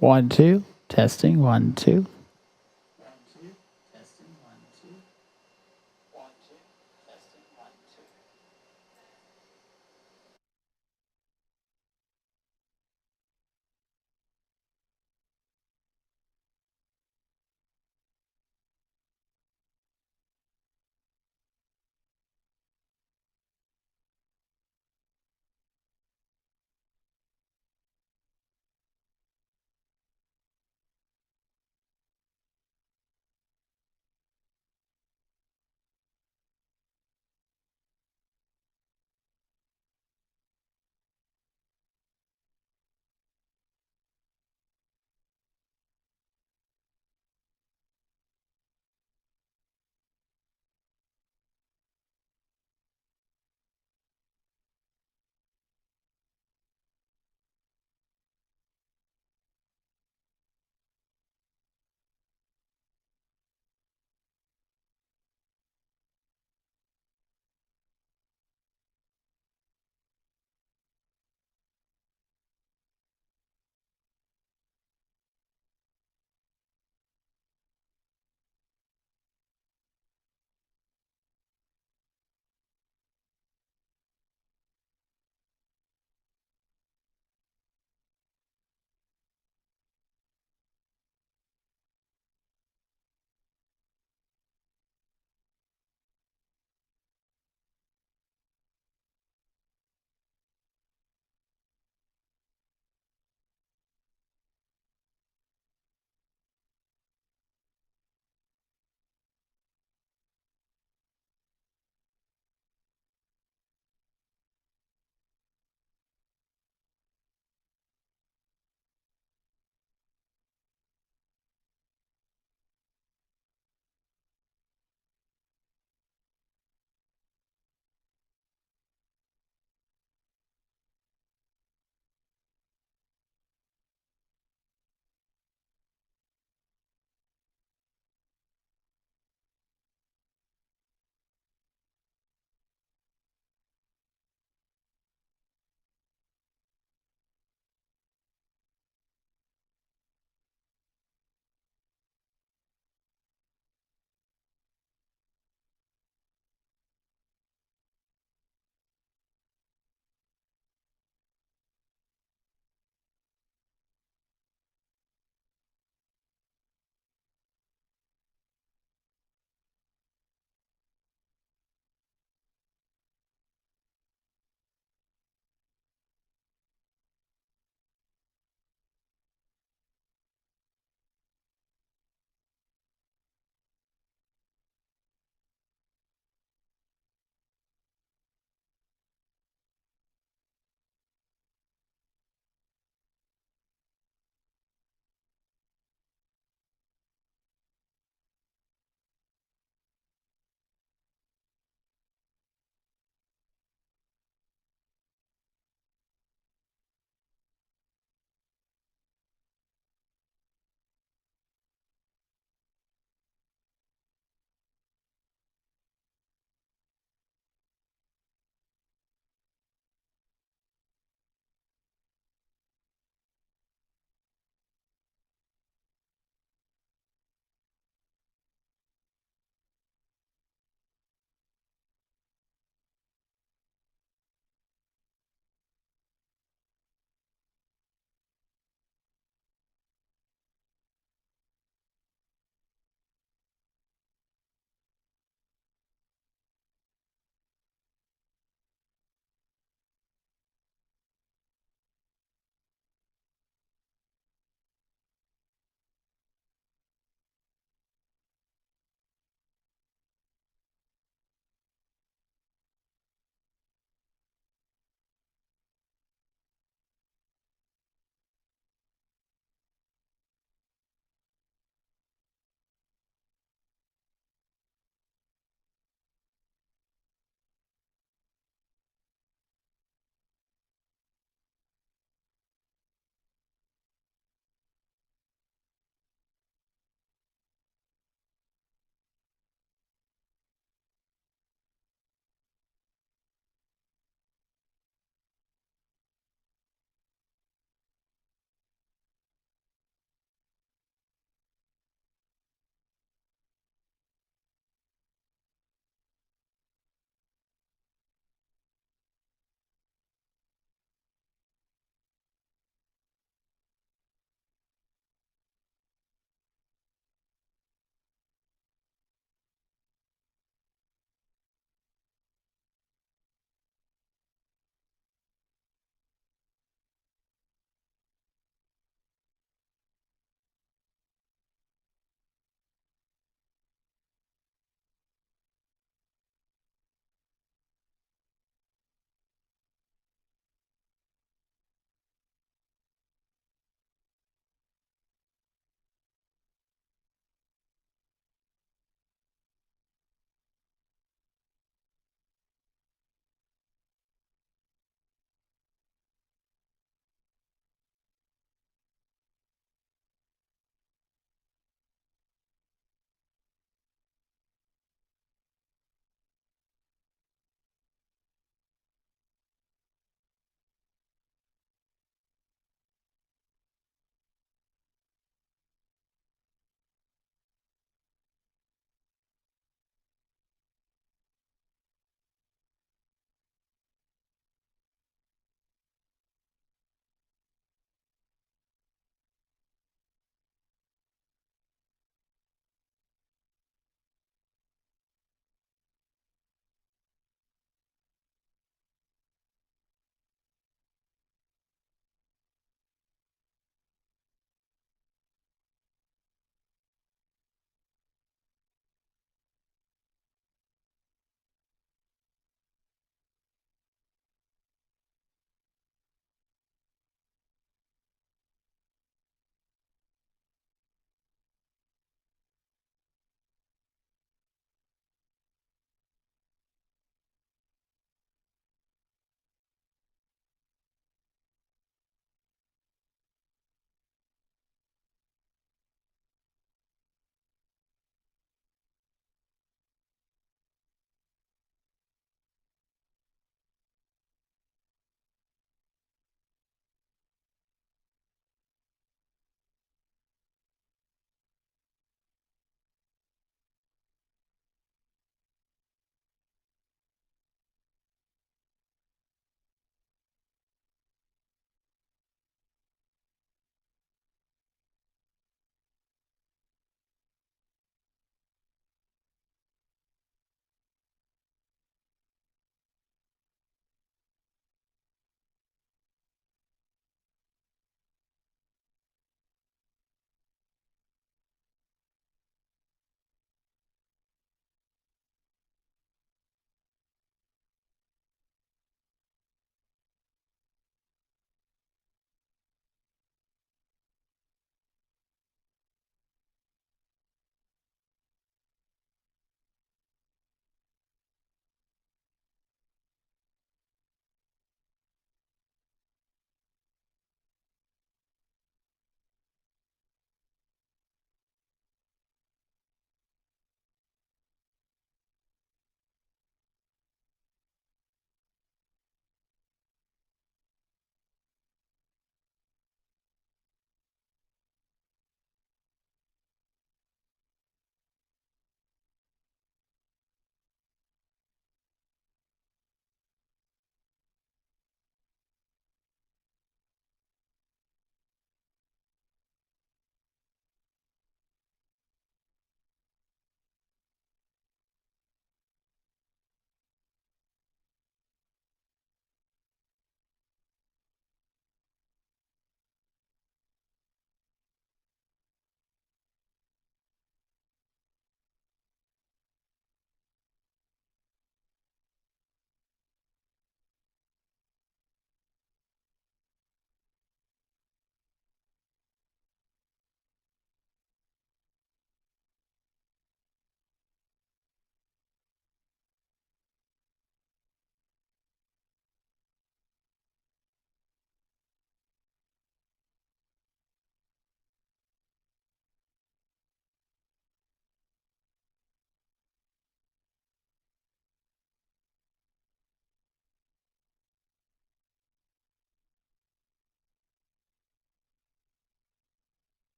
1, 2. Testing. 1, 2.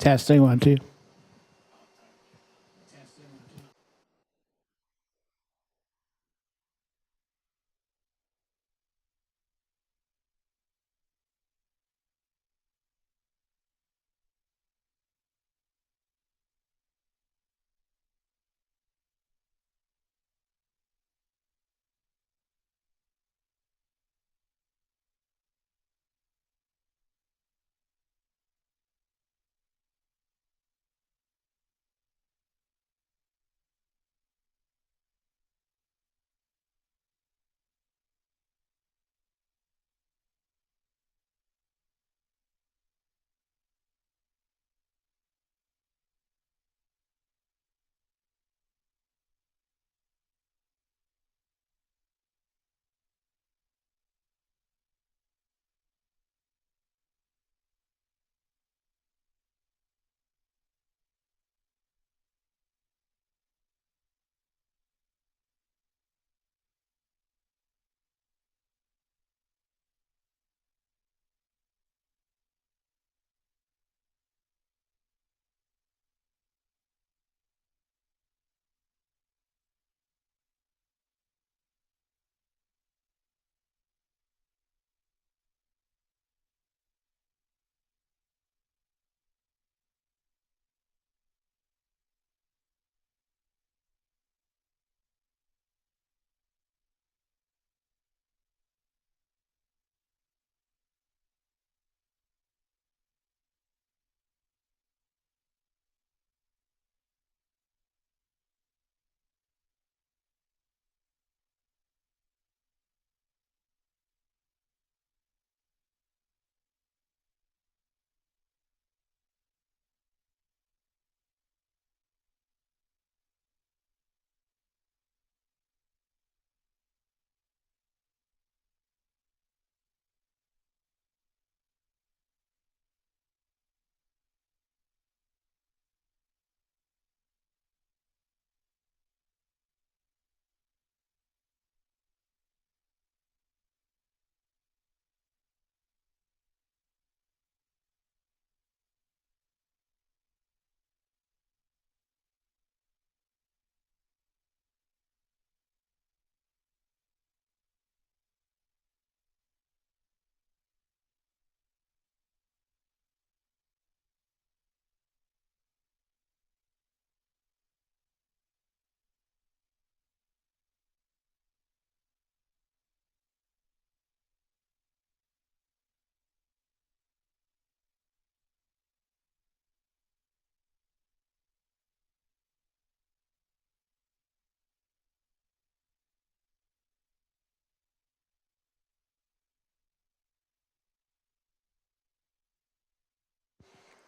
Testing one, two.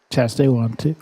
Testing one, two.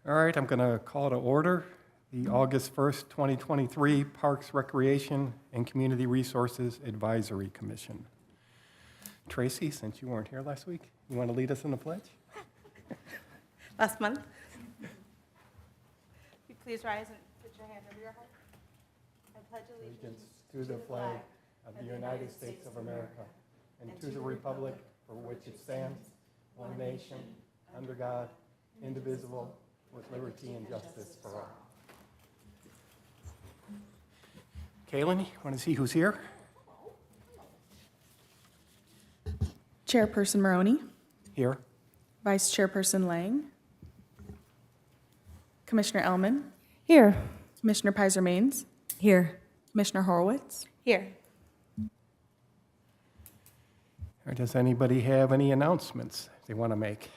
All right, I'm going to call to order the August 1st, 2023 Parks, Recreation, and Community Resources Advisory Commission. Tracy, since you weren't here last week, you want to lead us in the pledge? Last month. Will you please rise and put your hand over your heart? I pledge Allegiance to the flag of the United States of America and to the republic for which it stands, one nation, under God, indivisible, with liberty and justice for all. Kaylin, you want to see who's here? Chairperson Maroney, Here. Vice Chairperson Lang, Commissioner Ellman, Here. Commissioner Pizer-Maines, Here. Commissioner Horowitz. Here. Or does anybody have any announcements they want to make?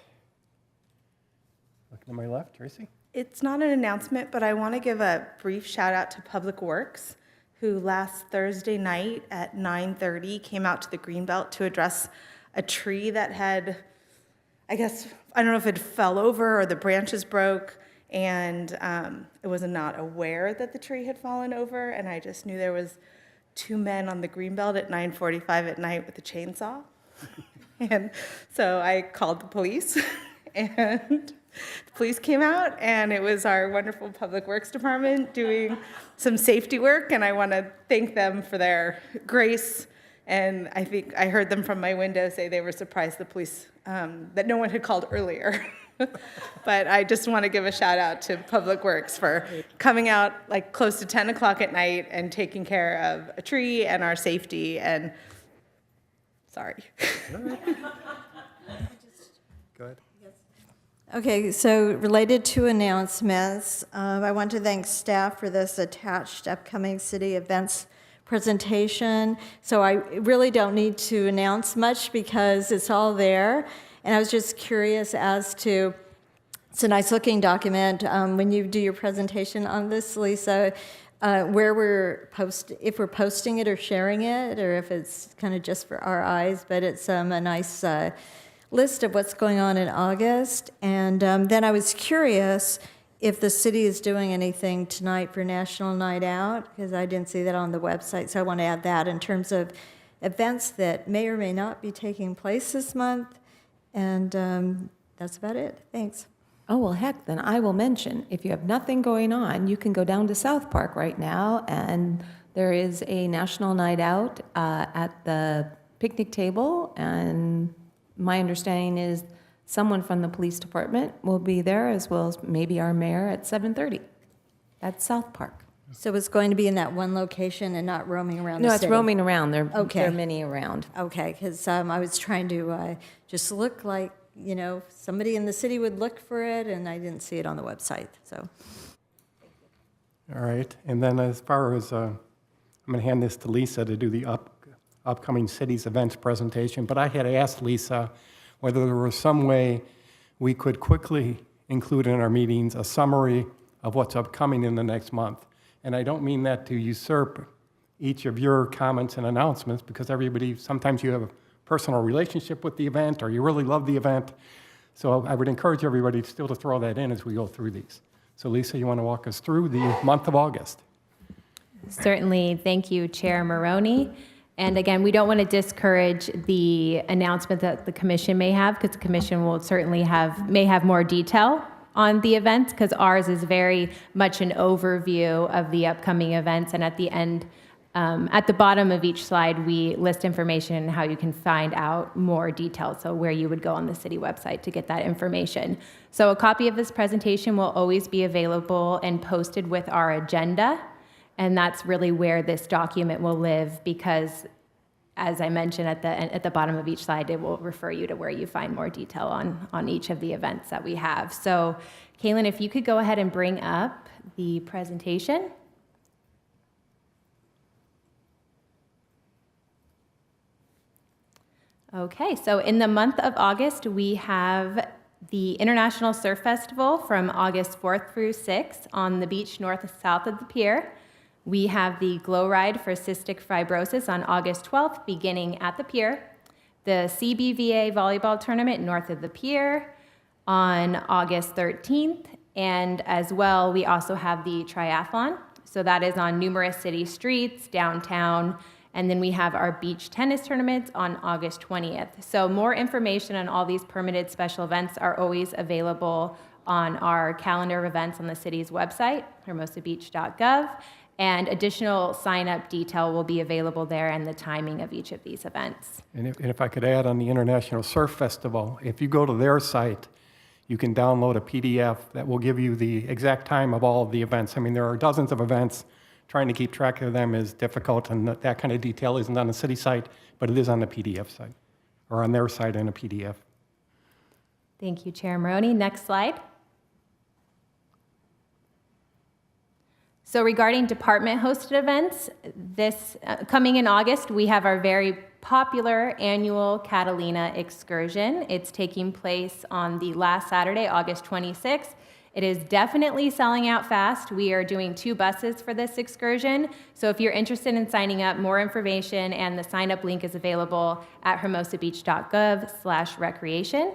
Looking to my left, Tracy? It's not an announcement, but I want to give a brief shout out to Public Works, who last Thursday night at 9:30 came out to the Greenbelt to address a tree that had, I guess, I don't know if it fell over or the branches broke, and it was not aware that the tree had fallen over, and I just knew there was two men on the Greenbelt at 9:45 at night with a chainsaw. And so I called the police, and the police came out, and it was our wonderful Public Works Department doing some safety work, and I want to thank them for their grace. And I think I heard them from my window say they were surprised the police, that no one had called earlier. But I just want to give a shout out to Public Works for coming out like close to 10 o'clock at night and taking care of a tree and our safety, and sorry. Good. Okay, so related to announcements, I want to thank staff for this attached upcoming city events presentation. So I really don't need to announce much because it's all there. And I was just curious as to, it's a nice looking document. When you do your presentation on this, Lisa, where if we're posting it or sharing it, or if it's kind of just for our eyes, but it's a nice list of what's going on in August. And then I was curious if the city is doing anything tonight for National Night Out, because I didn't see that on the website. So I want to add that in terms of events that may or may not be taking place this month. And that's about it. Thanks. Oh, well, heck, then I will mention, if you have nothing going on, you can go down to South Park right now, and there is a National Night Out at the picnic table, and my understanding is someone from the police department will be there, as well as maybe our mayor at 7:30. That's South Park. So it's going to be in that one location and not roaming around the No, city? it's roaming around. There Okay. are many around. Okay, because I was trying to just look like, somebody in the city would look for it, and I didn't see it on the website, so. All right, and then as far as, I'm going to hand this to Lisa to do the upcoming city's events presentation, but I had asked Lisa whether there was some way we could quickly include in our meetings a summary of what's upcoming in the next month. And I don't mean that to usurp each of your comments and announcements, because sometimes you have a personal relationship with the event, or you really love the event. So I would encourage everybody still to throw that in as we go through these. So Lisa, you want to walk us through the month of August? Certainly. Thank you, Chair Maroney. And again, we don't want to discourage the announcement that the commission may have, because the commission will certainly may have more detail on the events, because ours is very much an overview of the upcoming events. And at the end, at the bottom of each slide, we list information and how you can find out more details, so where you would go on the city website to get that information. So a copy of this presentation will always be available and posted with our agenda. And that's really where this document will live, because, as I mentioned at the bottom of each slide, it will refer you to where you find more detail on each of the events that we have. So, Kaylin, if you could go ahead and bring up the presentation. Okay, so in the month of August, we have the International Surf Festival from August 4th through 6th on the beach north and south of the pier. We have the Glow Ride for Cystic Fibrosis on August 12th, beginning at the pier. The CBVA Volleyball Tournament north of the pier on August 13th. And as well, we also have the triathlon. So that is on numerous city streets, downtown. And then we have our beach tennis tournaments on August 20th. So more information on all these permitted special events are always available on our calendar of events on the city's website, hermosabeach.gov. And additional sign-up detail will be available there and the timing of each of these events. And if I could add on the International Surf Festival, if you go to their site, you can download a PDF that will give you the exact time of all of the events. I mean, there are dozens of events. Trying to keep track of them is difficult, and that kind of detail isn't on the city site, but it is on the PDF site, or on their site in a PDF. Thank you, Chair Maroney. Next slide. So regarding department-hosted events, this coming in August, we have our very popular annual Catalina excursion. It's taking place on the last Saturday, August 26th. It is definitely selling out fast. We are doing 2 buses for this excursion. So if you're interested in signing up, more information and the sign-up link is available at hermosabeach.gov/recreation.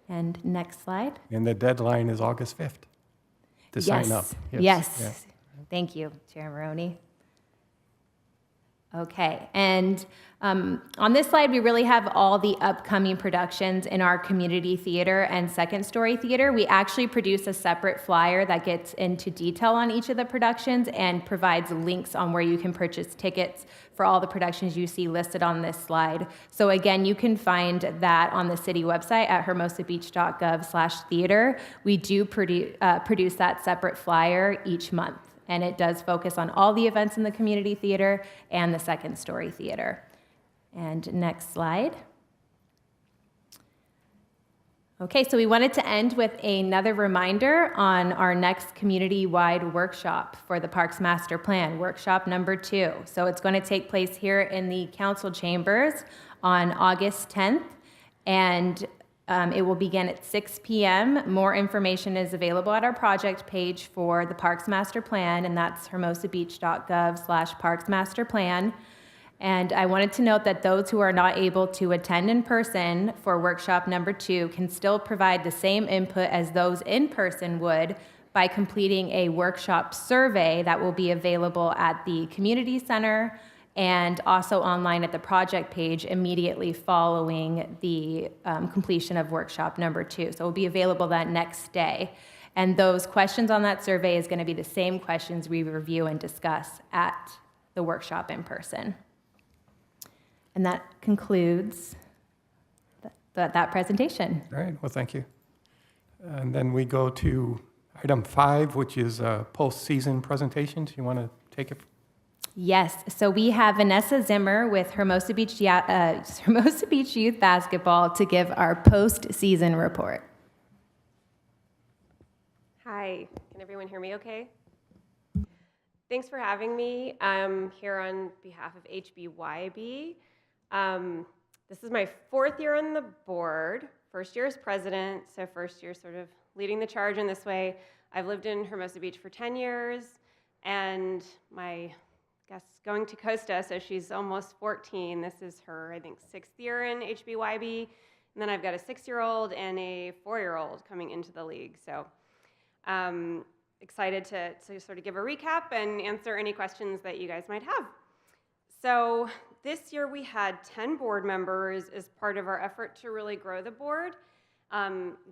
And next slide. And the deadline is August 5th to sign up. Yes. Yeah. Thank you, Chair Maroney. Okay, and on this slide, we really have all the upcoming productions in our community theater and second story theater. We actually produce a separate flyer that gets into detail on each of the productions and provides links on where you can purchase tickets for all the productions you see listed on this slide. So again, you can find that on the city website at hermosabeach.gov/theater. We do produce that separate flyer each month. And it does focus on all the events in the community theater and the second story theater. And next slide. Okay, so we wanted to end with another reminder on our next community-wide workshop for the Parks Master Plan, workshop number 2. So it's going to take place here in the council chambers on August 10th, and it will begin at 6 p.m. More information is available at our project page for the Parks Master Plan, and that's hermosabeach.gov/Parks Master Plan. And I wanted to note that those who are not able to attend in person for workshop number 2 can still provide the same input as those in person would by completing a workshop survey that will be available at the community center and also online at the project page immediately following the completion of workshop number 2. So it will be available that next day. And those questions on that survey is going to be the same questions we review and discuss at the workshop in person. And that concludes that presentation. All right, well, thank you. And then we go to item 5, which is post-season presentations. You want to take it? Yes, so we have Vanessa Zimmer with Hermosa Beach Youth Basketball to give our post-season report. Hi, can everyone hear me okay? Thanks for having me. I'm here on behalf of HBYB. This is my 4th year on the board, first year as president, so first year sort of leading the charge in this way. I've lived in Hermosa Beach for 10 years, and going to Costa, so she's almost 14. This is her, I think, 6th year in HBYB. And then I've got a 6-year-old and a 4-year-old coming into the league. So excited to sort of give a recap and answer any questions that you guys might have. So this year we had 10 board members as part of our effort to really grow the board,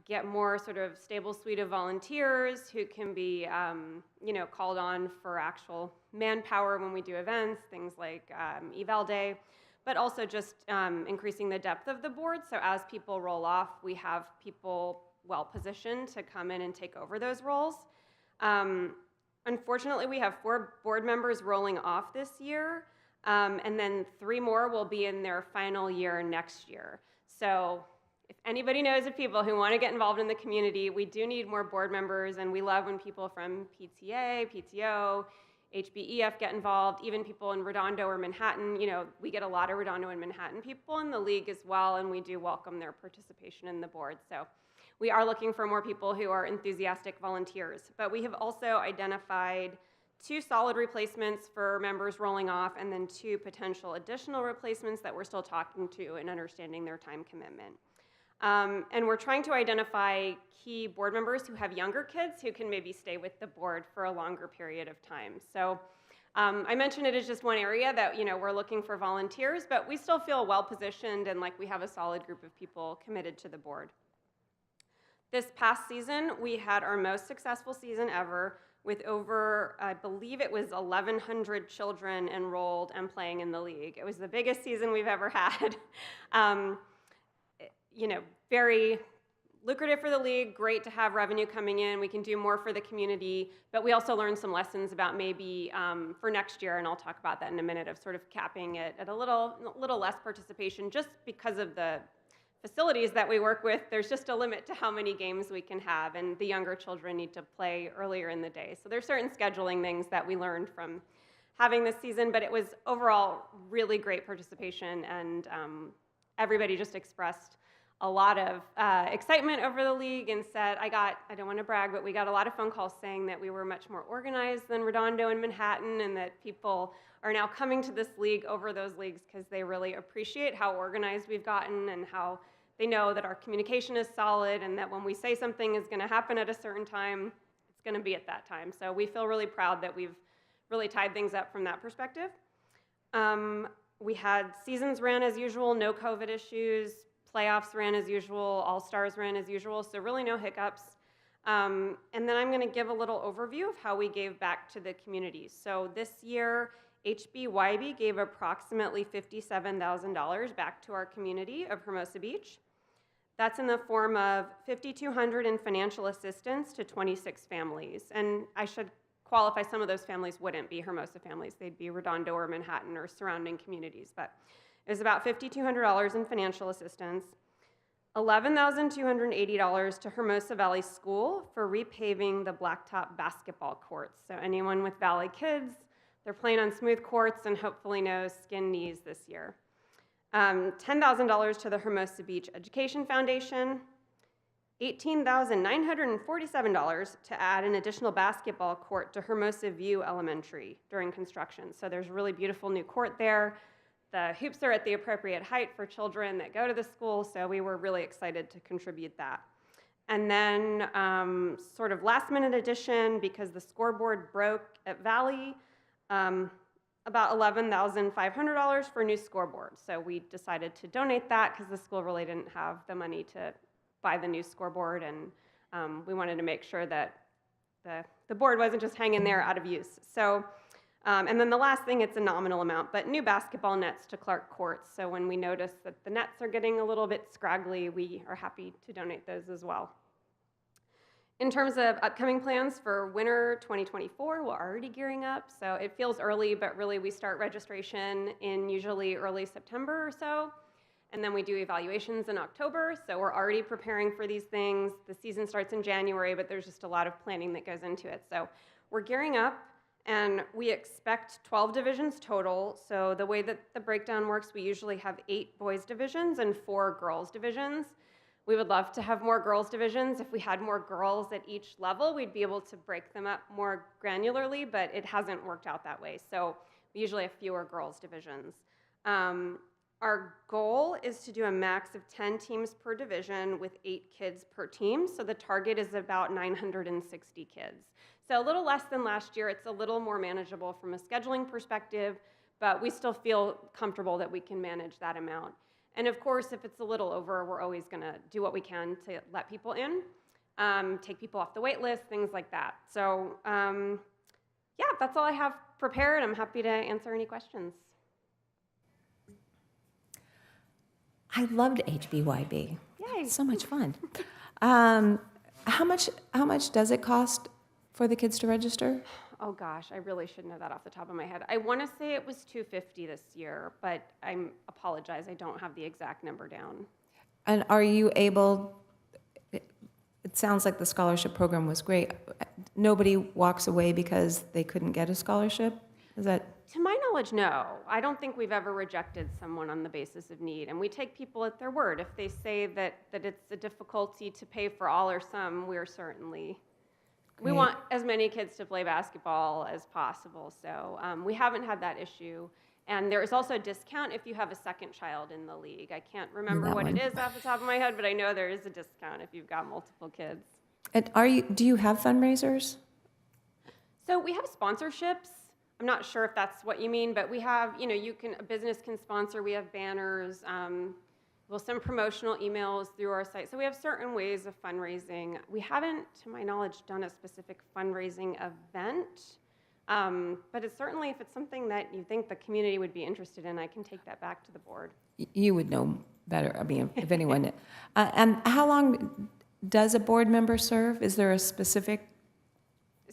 get more sort of stable suite of volunteers who can be, called on for actual manpower when we do events, things like eval day, but also just increasing the depth of the board. So as people roll off, we have people well positioned to come in and take over those roles. Unfortunately, we have 4 board members rolling off this year, and then 3 more will be in their final year next year. So if anybody knows of people who want to get involved in the community, we do need more board members, and we love when people from PTA, PTO, HBEF get involved, even people in Redondo or Manhattan. We get a lot of Redondo and Manhattan people in the league as well, and we do welcome their participation in the board. So we are looking for more people who are enthusiastic volunteers. But we have also identified 2 solid replacements for members rolling off, and then 2 potential additional replacements that we're still talking to and understanding their time commitment. And we're trying to identify key board members who have younger kids who can maybe stay with the board for a longer period of time. So I mentioned it as just one area that we're looking for volunteers, but we still feel well positioned and like we have a solid group of people committed to the board. This past season, we had our most successful season ever with over, I believe it was 1,100 children enrolled and playing in the league. It was the biggest season we've ever had. Very lucrative for the league, great to have revenue coming in. We can do more for the community, but we also learned some lessons about maybe for next year, and I'll talk about that in a minute, of sort of capping it at a little less participation just because of the facilities that we work with. There's just a limit to how many games we can have, and the younger children need to play earlier in the day. So there's certain scheduling things that we learned from having this season, but it was overall really great participation, and everybody just expressed a lot of excitement over the league and said, I don't want to brag, but we got a lot of phone calls saying that we were much more organized than Redondo and Manhattan, and that people are now coming to this league over those leagues because they really appreciate how organized we've gotten and how they know that our communication is solid and that when we say something is going to happen at a certain time, it's going to be at that time. So we feel really proud that we've really tied things up from that perspective. We had seasons ran as usual, no COVID issues. Playoffs ran as usual, All-Stars ran as usual, so really no hiccups. And then I'm going to give a little overview of how we gave back to the community. So this year, HBYB gave approximately $57,000 back to our community of Hermosa Beach. That's in the form of $5,200 in financial assistance to 26 families. And I should qualify, some of those families wouldn't be Hermosa families. They'd be Redondo or Manhattan or surrounding communities. But it was about $5,200 in financial assistance, $11,280 to Hermosa Valley School for repaving the blacktop basketball courts. So anyone with Valley kids, they're playing on smooth courts and hopefully no skin knees this year. $10,000 to the Hermosa Beach Education Foundation, $18,947 to add an additional basketball court to Hermosa View Elementary during construction. So there's a really beautiful new court there. The hoops are at the appropriate height for children that go to the school, so we were really excited to contribute that. And then sort of last minute addition, because the scoreboard broke at Valley, about $11,500 for a new scoreboard. So we decided to donate that because the school really didn't have the money to buy the new scoreboard, and we wanted to make sure that the board wasn't just hanging there out of use. So. And then the last thing, it's a nominal amount, but new basketball nets to Clark Courts. So when we notice that the nets are getting a little bit scraggly, we are happy to donate those as well. In terms of upcoming plans for winter 2024, we're already gearing up. So it feels early, but really we start registration in usually early September or so. And then we do evaluations in October. So we're already preparing for these things. The season starts in January, but there's just a lot of planning that goes into it. So we're gearing up. And we expect 12 divisions total. So the way that the breakdown works, we usually have 8 boys divisions and 4 girls divisions. We would love to have more girls divisions. If we had more girls at each level, we'd be able to break them up more granularly, but it hasn't worked out that way. So we usually have fewer girls divisions. Our goal is to do a max of 10 teams per division with 8 kids per team. So the target is about 960 kids. So a little less than last year. It's a little more manageable from a scheduling perspective, but we still feel comfortable that we can manage that amount. And of course, if it's a little over, we're always going to do what we can to let people in, take people off the wait list, things like that. So yeah, that's all I have prepared. I'm happy to answer any questions. I loved HBYB. Yay. So much fun. How much does it cost for the kids to register? Oh gosh, I really should know that off the top of my head. I want to say it was $250 this year, but I apologize, I don't have the exact number down. And are you able, it sounds like the scholarship program was great. Nobody walks away because they couldn't get a scholarship? Is that? To my knowledge, no. I don't think we've ever rejected someone on the basis of need, and we take people at their word. If they say that it's a difficulty to pay for all or some, we're certainly, we want as many kids to play basketball as possible. So we haven't had that issue. And there is also a discount if you have a second child in the league. I can't remember that what one. it is off the top of my head, but I know there is a discount if you've got multiple kids. And do you have fundraisers? So we have sponsorships. I'm not sure if that's what you mean, but we have, a business can sponsor. We have banners. We'll send promotional emails through our site. So we have certain ways of fundraising. We haven't, to my knowledge, done a specific fundraising event. But it's certainly, if it's something that you think the community would be interested in, I can take that back to the board. You would know better, I mean, if anyone. And how long does a board member serve? Is there a specific?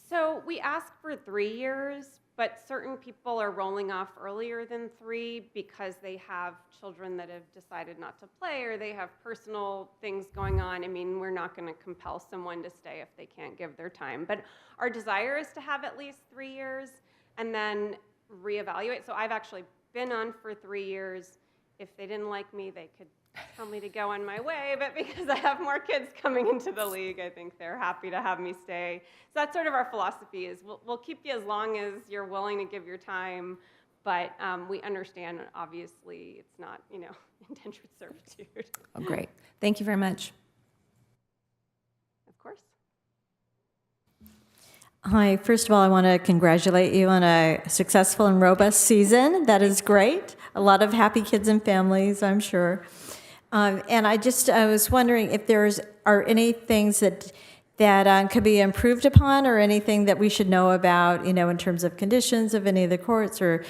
So we ask for 3 years, but certain people are rolling off earlier than 3 because they have children that have decided not to play or they have personal things going on. I mean, we're not going to compel someone to stay if they can't give their time. But our desire is to have at least 3 years and then reevaluate. So I've actually been on for 3 years. If they didn't like me, they could tell me to go on my way, but because I have more kids coming into the league, I think they're happy to have me stay. So that's sort of our philosophy is we'll keep you as long as you're willing to give your time, but we understand, obviously, it's not, indentured servitude. Oh, great. Thank you very much. Of course. Hi, first of all, I want to congratulate you on a successful and robust season. That is great. A lot of happy kids and families, I'm sure. And I was wondering if are any things that could be improved upon, or anything that we should know about, in terms of conditions of any of the courts, or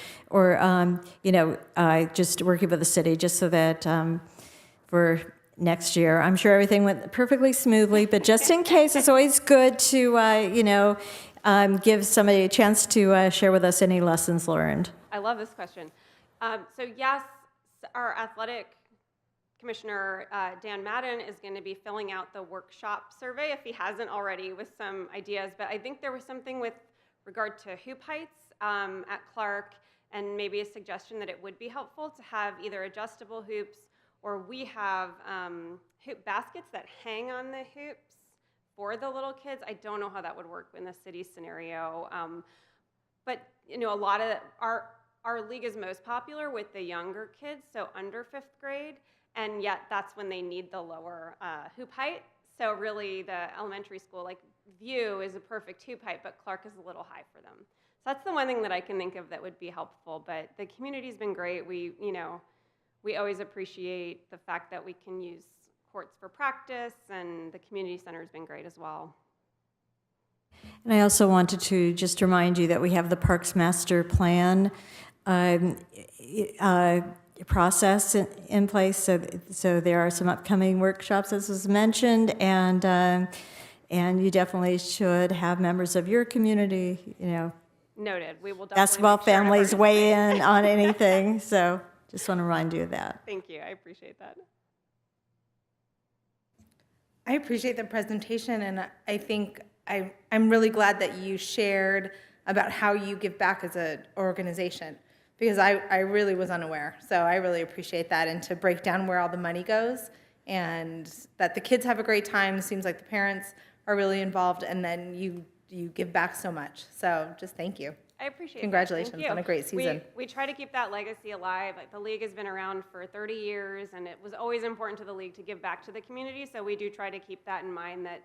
just working with the city, just so that for next year, I'm sure everything went perfectly smoothly, but just in case, it's always good to, give somebody a chance to share with us any lessons learned. I love this question. So yes, our athletic Commissioner Dan Madden is going to be filling out the workshop survey, if he hasn't already, with some ideas. But I think there was something with regard to hoop heights at Clark, and maybe a suggestion that it would be helpful to have either adjustable hoops, or we have hoop baskets that hang on the hoops for the little kids. I don't know how that would work in the city scenario. But a lot of our league is most popular with the younger kids, so under 5th grade. And yet that's when they need the lower hoop height. So really the elementary school, like View is a perfect hoop height, but Clark is a little high for them. So that's the one thing that I can think of that would be helpful. But the community's been great. We always appreciate the fact that we can use courts for practice, and the community center has been great as well. And I also wanted to just remind you that we have the Parks Master Plan process in place, so there are some upcoming workshops, as was mentioned, and you definitely should have members of your community, Noted. We will definitely basketball make sure families to weigh participate. in on anything. So just want to remind you of that. Thank you. I appreciate that. I appreciate the presentation, and I think I'm really glad that you shared about how you give back as an organization, because I really was unaware. So I really appreciate that, and to break down where all the money goes, and that the kids have a great time. Seems like the parents are really involved, and then you give back so much. So just thank you. I appreciate Congratulations that. Thank you. on a great season. We try to keep that legacy alive. Like, the league has been around for 30 years, and it was always important to the league to give back to the community. So we do try to keep that in mind, that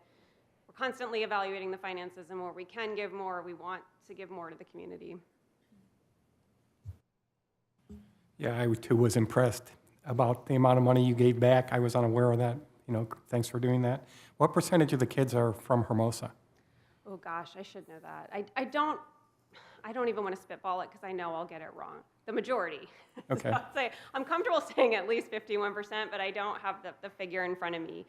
we're constantly evaluating the finances, and where we can give more, we want to give more to the community. Yeah, I too was impressed about the amount of money you gave back. I was unaware of that. Thanks for doing that. What percentage of the kids are from Hermosa? Oh gosh, I should know that. I don't even want to spitball it because I know I'll get it wrong. The majority. Okay. So I'd say I'm comfortable saying at least 51%, but I don't have the figure in front of me.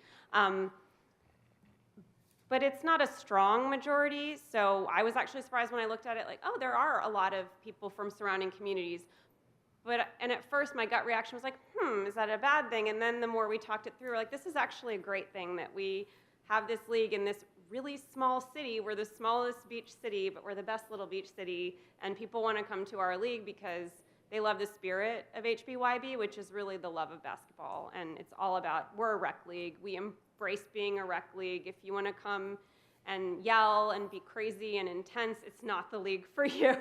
But it's not a strong majority, so I was actually surprised when I looked at it, like, oh, there are a lot of people from surrounding communities. And at first, my gut reaction was like, is that a bad thing? And then the more we talked it through, we're like, this is actually a great thing that we have this league in this really small city. We're the smallest beach city, but we're the best little beach city. And people want to come to our league because they love the spirit of HBYB, which is really the love of basketball. And it's all about, we're a rec league. We embrace being a rec league. If you want to come and yell and be crazy and intense, it's not the league for you.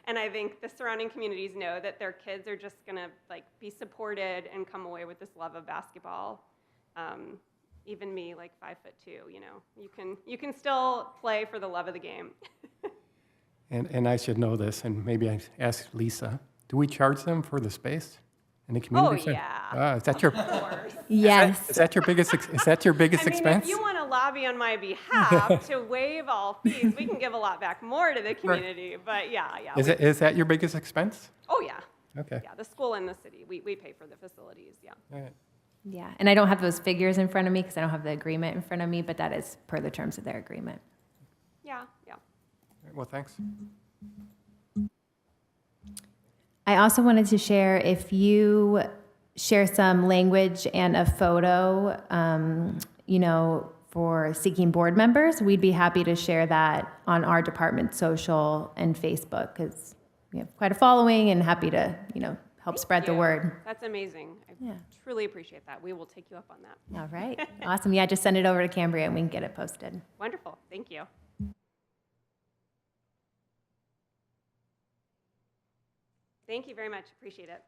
And I think the surrounding communities know that their kids are just gonna like be supported and come away with this love of basketball. Even me, like 5'2", you can still play for the love of the game. And I should know this, and maybe I ask Lisa, do we charge them for the space in the Oh community center? yeah, Is that your, of course. Yes. is that your biggest, is that your biggest I mean, expense? if you want to lobby on my behalf to waive all fees, we can give a lot back more to the community. But yeah. Is that your biggest expense? Oh yeah. Okay. Yeah, the school and the city, we pay for the facilities. Yeah. All right. Yeah, and I don't have those figures in front of me because I don't have the agreement in front of me, but that is per the terms of their agreement. Yeah. All right, well, thanks. I also wanted to share, if you share some language and a photo, for seeking board members, we'd be happy to share that on our department social and Facebook, because we have quite a following and happy to, help spread the you. word. That's amazing. I Yeah. truly appreciate that. We will take you up on that. All right, awesome. Yeah, just send it over to Cambria and we can get it posted. Wonderful. Thank you. Thank you very much. Appreciate it.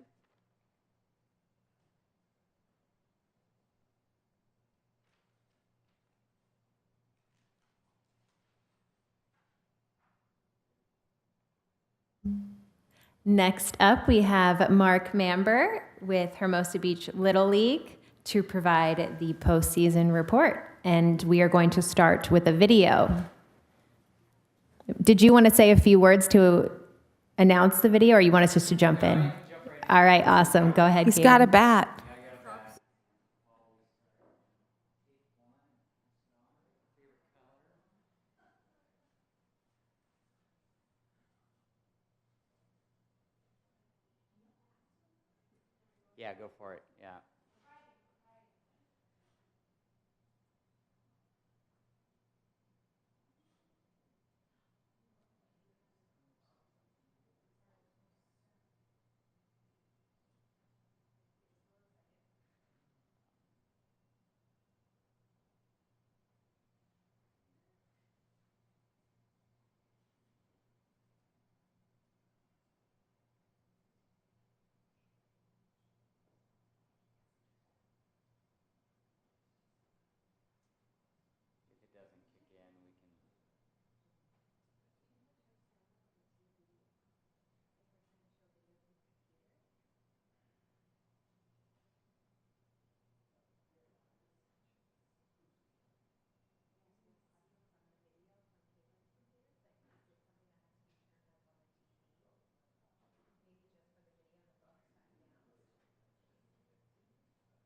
Next up, we have Mark Mamber with Hermosa Beach Little League to provide the postseason report. And we are going to start with a video. Did you want to say a few words to announce the video, or you want us just to jump in? All right, awesome. Go ahead, He's Kaden. got a bat. Yeah, go for it. Yeah. If it doesn't kick in, we can.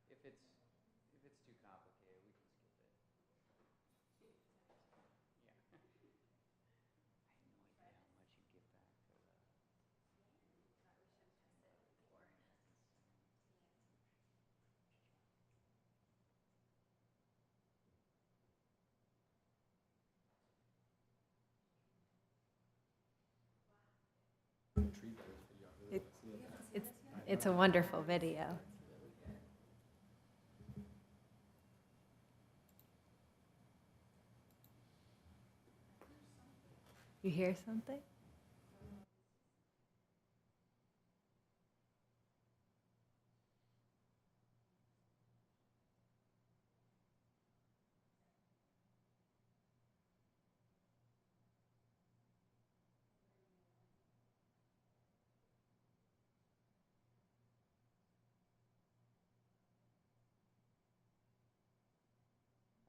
If it's too complicated, we can skip it. Yeah. I have no idea how much you get back for the. It's a wonderful video. You hear something?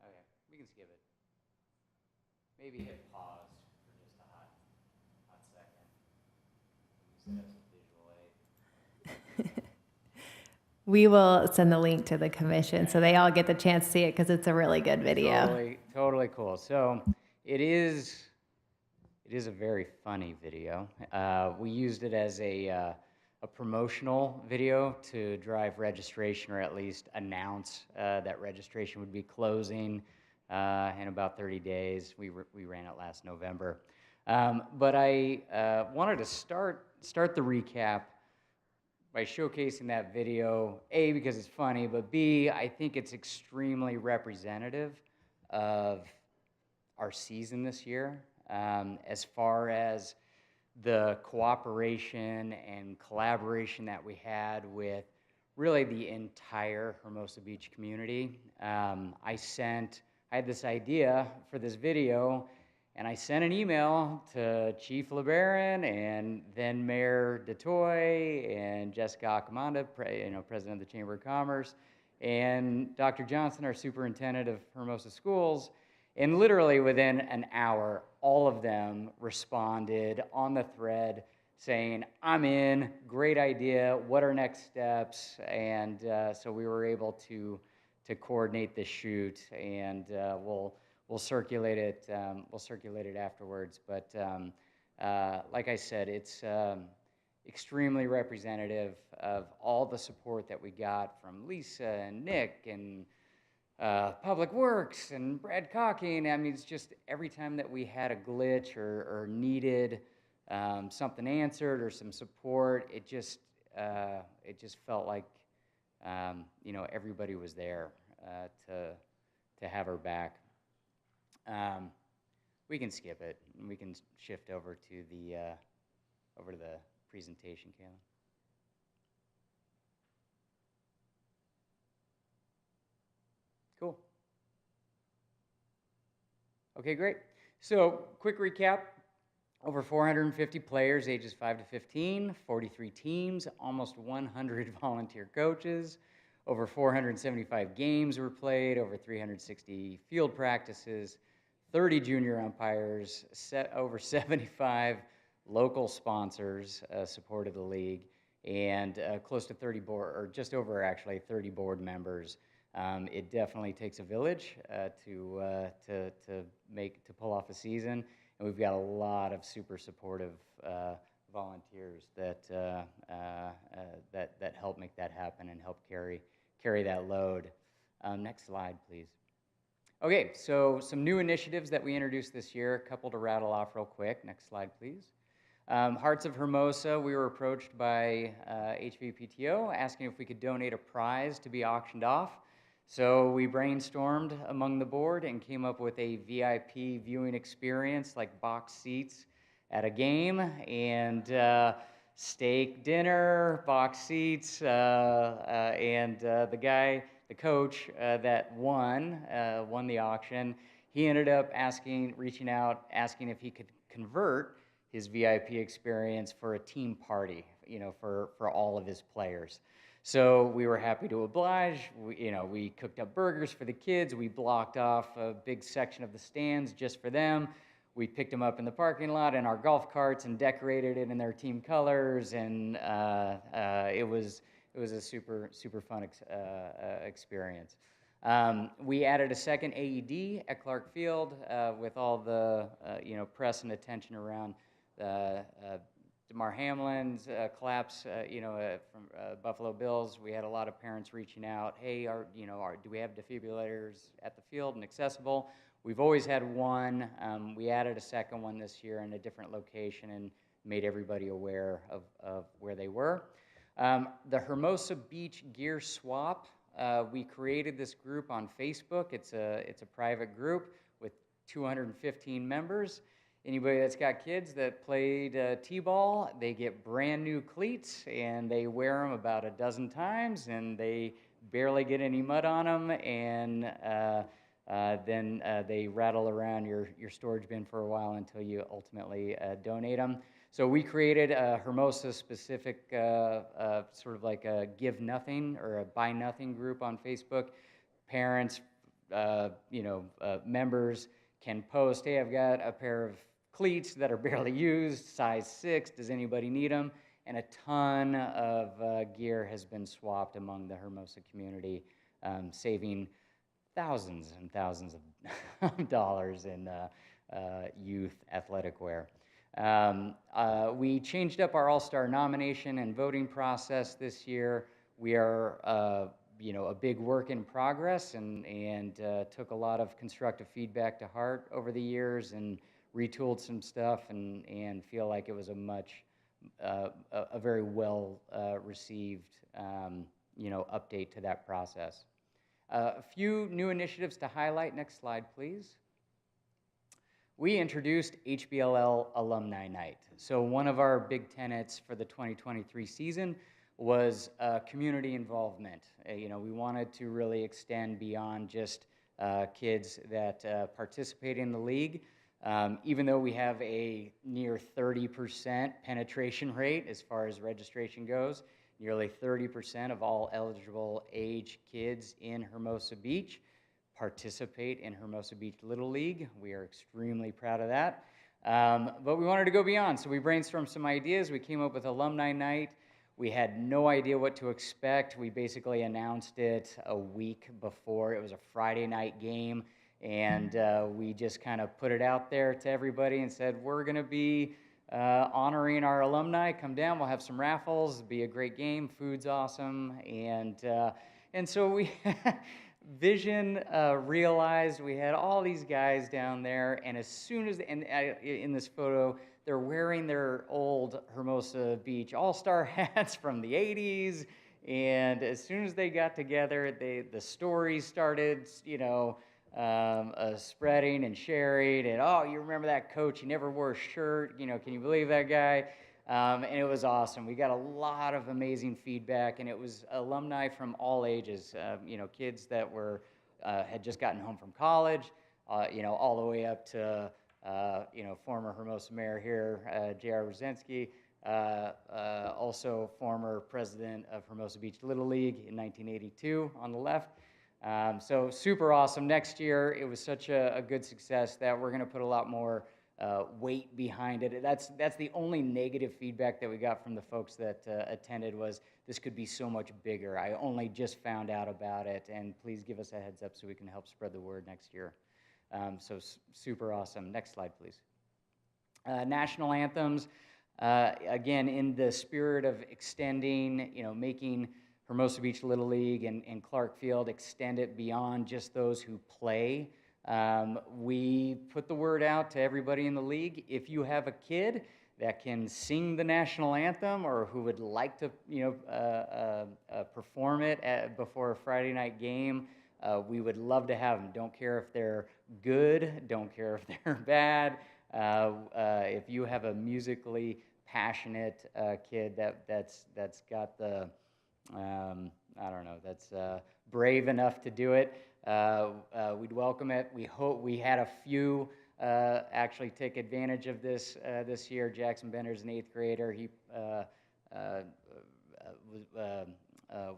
Okay, we can skip it. Maybe hit pause for just a hot second. Use it as a visual aid. We will send the link to the commission so they all get the chance to see it, because it's a really good video. Totally cool. So it is a very funny video. We used it as a promotional video to drive registration, or at least announce that registration would be closing in about 30 days. We ran it last November. But I wanted to start the recap by showcasing that video, A, because it's funny, but B, I think it's extremely representative of our season this year. As far as the cooperation and collaboration that we had with really the entire Hermosa Beach community. I had this idea for this video, and I sent an email to Chief LeBaron and then Mayor DeToy and Jessica Acamanda, President of the Chamber of Commerce, and Dr. Johnson, our Superintendent of Hermosa Schools. And literally within an hour, all of them responded on the thread saying, I'm in, great idea, what are next steps? And so we were able to coordinate the shoot, and we'll circulate it. We'll circulate it afterwards. But like I said, it's extremely representative of all the support that we got from Lisa and Nick and Public Works and Brad Cocking. I mean, it's just every time that we had a glitch or needed something answered or some support, it just felt like everybody was there to have her back. We can skip it. We can shift over to the presentation, Kayla. Cool. Okay, great. So, quick recap. Over 450 players ages 5 to 15, 43 teams, almost 100 volunteer coaches, over 475 games were played, over 360 field practices, 30 junior umpires, over 75 local sponsors supported the league, and close to 30 board, or just over actually 30 board members. It definitely takes a village to pull off a season, and we've got a lot of super supportive volunteers that help make that happen and help carry that load. Next slide, please. Okay, so some new initiatives that we introduced this year, a couple to rattle off real quick. Next slide, please. Hearts of Hermosa, we were approached by HVPTO asking if we could donate a prize to be auctioned off. So we brainstormed among the board and came up with a VIP viewing experience, like box seats at a game, and steak dinner, box seats, and the coach that won the auction, he ended up reaching out, asking if he could convert his VIP experience for a team party, for all of his players. So we were happy to oblige. We cooked up burgers for the kids. We blocked off a big section of the stands just for them. We picked them up in the parking lot in our golf carts and decorated it in their team colors, and it was a super fun experience. We added a second AED at Clark Field with all the press and attention around Damar Hamlin's collapse, from Buffalo Bills. We had a lot of parents reaching out. Hey, do we have defibrillators at the field and accessible? We've always had one. We added a second one this year in a different location and made everybody aware of where they were. The Hermosa Beach Gear Swap. We created this group on Facebook. It's a private group with 215 members. Anybody that's got kids that played t-ball, they get brand new cleats, and they wear them about a dozen times, and they barely get any mud on them, and then they rattle around your storage bin for a while until you ultimately donate them. So we created a Hermosa-specific sort of like a give nothing or a buy nothing group on Facebook. Parents, members can post, hey, I've got a pair of cleats that are barely used, size 6, does anybody need them? And a ton of gear has been swapped among the Hermosa community, saving thousands and thousands of dollars in youth athletic wear. We changed up our All-Star nomination and voting process this year. We are a big work in progress, and took a lot of constructive feedback to heart over the years and retooled some stuff, and feel like it was a very well received update to that process. A few new initiatives to highlight. Next slide, please. we introduced HBLL Alumni Night. So one of our big tenets for the 2023 season was community involvement. We wanted to really extend beyond just kids that participate in the league. Even though we have a near 30% penetration rate as far as registration goes, nearly 30% of all eligible age kids in Hermosa Beach participate in Hermosa Beach Little League. We are extremely proud of that. But we wanted to go beyond, so we brainstormed some ideas. We came up with Alumni Night. We had no idea what to expect. We basically announced it a week before. It was a Friday night game, and we just kind of put it out there to everybody and said, we're going to be honoring our alumni. Come down, we'll have some raffles. It'll be a great game. Food's awesome. And so we Vision realized we had all these guys down there, and as soon as, in this photo, they're wearing their old Hermosa Beach All-Star hats from the 80s, and as soon as they got together, the stories started, spreading and sharing, and oh, you remember that coach? He never wore a shirt. Can you believe that guy? And it was awesome. We got a lot of amazing feedback, and it was alumni from all ages. Kids that had just gotten home from college, all the way up to former Hermosa mayor here, J.R. Rosensky, also former president of Hermosa Beach Little League in 1982 on the left. So super awesome. Next year, it was such a good success that we're going to put a lot more weight behind it. That's the only negative feedback that we got from the folks that attended was this could be so much bigger. I only just found out about it, and please give us a heads up so we can help spread the word next year. So super awesome. Next slide, please. National anthems. Again, in the spirit of extending, making Hermosa Beach Little League and Clark Field extend it beyond just those who play. We put the word out to everybody in the league. If you have a kid that can sing the national anthem or who would like to, perform it before a Friday night game, we would love to have them. Don't care if they're good, don't care if they're bad. If you have a musically passionate kid that's got the, that's brave enough to do it, we'd welcome it. We had a few actually take advantage of this this year. Jackson Bender's an 8th grader. He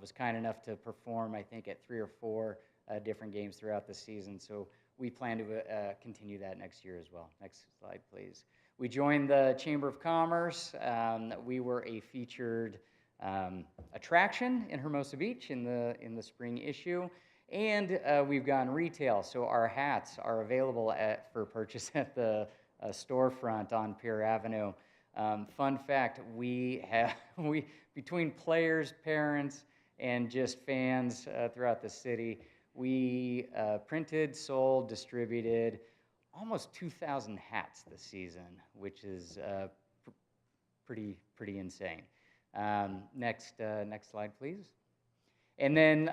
was kind enough to perform, I think, at 3 or 4 different games throughout the season. So we plan to continue that next year as well. Next slide, please. We joined the Chamber of Commerce. We were a featured attraction in Hermosa Beach in the spring issue. And we've gone retail, so our hats are available for purchase at the storefront on Pier Avenue. Fun fact, between players, parents, and just fans throughout the city, we printed, sold, distributed almost 2,000 hats this season, which is pretty insane. Next slide, please. And then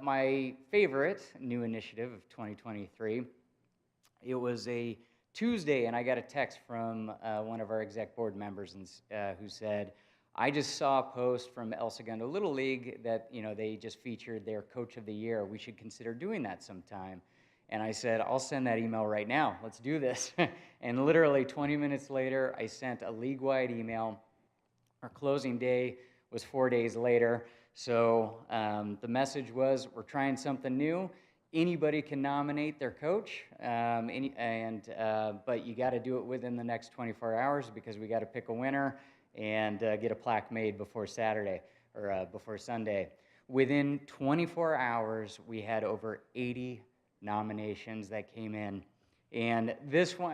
my favorite new initiative of 2023, it was a Tuesday, and I got a text from one of our exec board members who said, I just saw a post from El Segundo Little League that they just featured their Coach of the Year. We should consider doing that sometime. And I said, I'll send that email right now. Let's do this. And literally 20 minutes later, I sent a league-wide email. Our closing day was 4 days later. So the message was, we're trying something new. Anybody can nominate their coach, but you got to do it within the next 24 hours because we got to pick a winner and get a plaque made before Saturday or before Sunday. Within 24 hours, we had over 80 nominations that came in. And this one,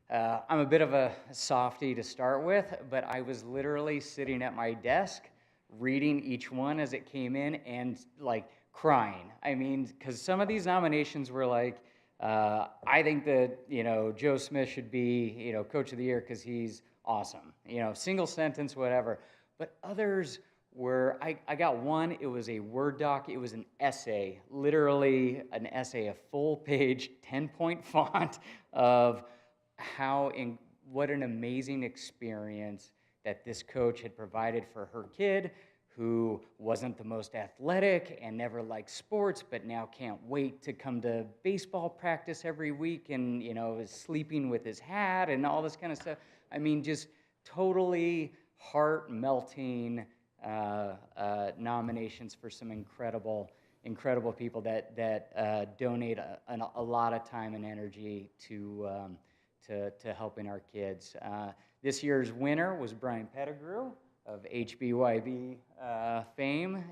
I'm a bit of a softie to start with, but I was literally sitting at my desk reading each one as it came in and crying. Because some of these nominations were I think that Joe Smith should be Coach of the Year because he's awesome. Single sentence, whatever. But others where I got one. It was a Word doc. It was an essay, literally an essay, a full page, 10-point font of what an amazing experience that this coach had provided for her kid, who wasn't the most athletic and never liked sports, but now can't wait to come to baseball practice every week, and is sleeping with his hat and all this kind of stuff. I mean, just totally heart-melting nominations for some incredible people that donate a lot of time and energy to helping our kids. This year's winner was Brian Pettigrew of HBYB fame,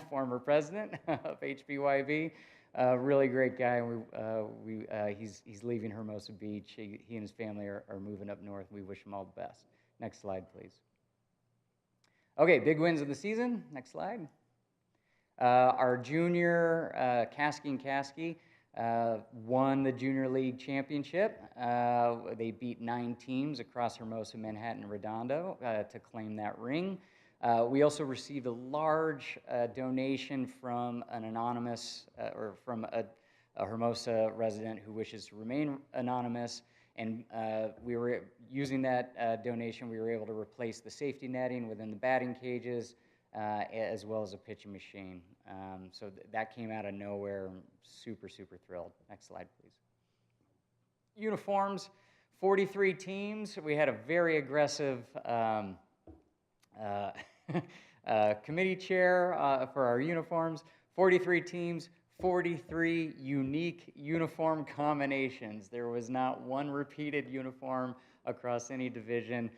former president of HBYB. Really great guy. He's leaving Hermosa Beach. He and his family are moving up north. We wish him all the best. Next slide, please. Okay, big wins of the season. Next slide. Our junior Kasky won the Junior League Championship. They beat 9 teams across Hermosa, Manhattan, and Redondo to claim that ring. We also received a large donation from an anonymous, or from a Hermosa resident who wishes to remain anonymous. And we were using that donation, we were able to replace the safety netting within the batting cages, as well as a pitching machine. So that came out of nowhere. I'm super, super thrilled. Next slide, please. Uniforms, 43 teams. We had a very aggressive committee chair for our uniforms. 43 teams, 43 unique uniform combinations. There was not one repeated uniform across any division.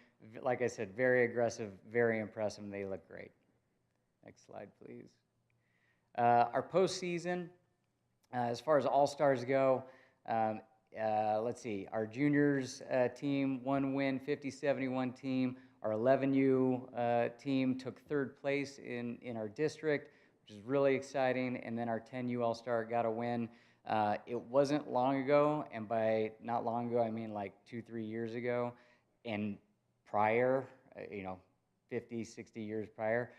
Like I said, very aggressive, very impressive, and they look great. Next slide, please. Our postseason, as far as all-stars go, let's see. Our juniors team, 1 win, 50-71 team. Our 11U team took 3rd place in our district, which is really exciting. And then our 10U All-Star got a win. It wasn't long ago, and by not long ago, I mean like 2-3 years ago, and prior, 50, 60 years prior,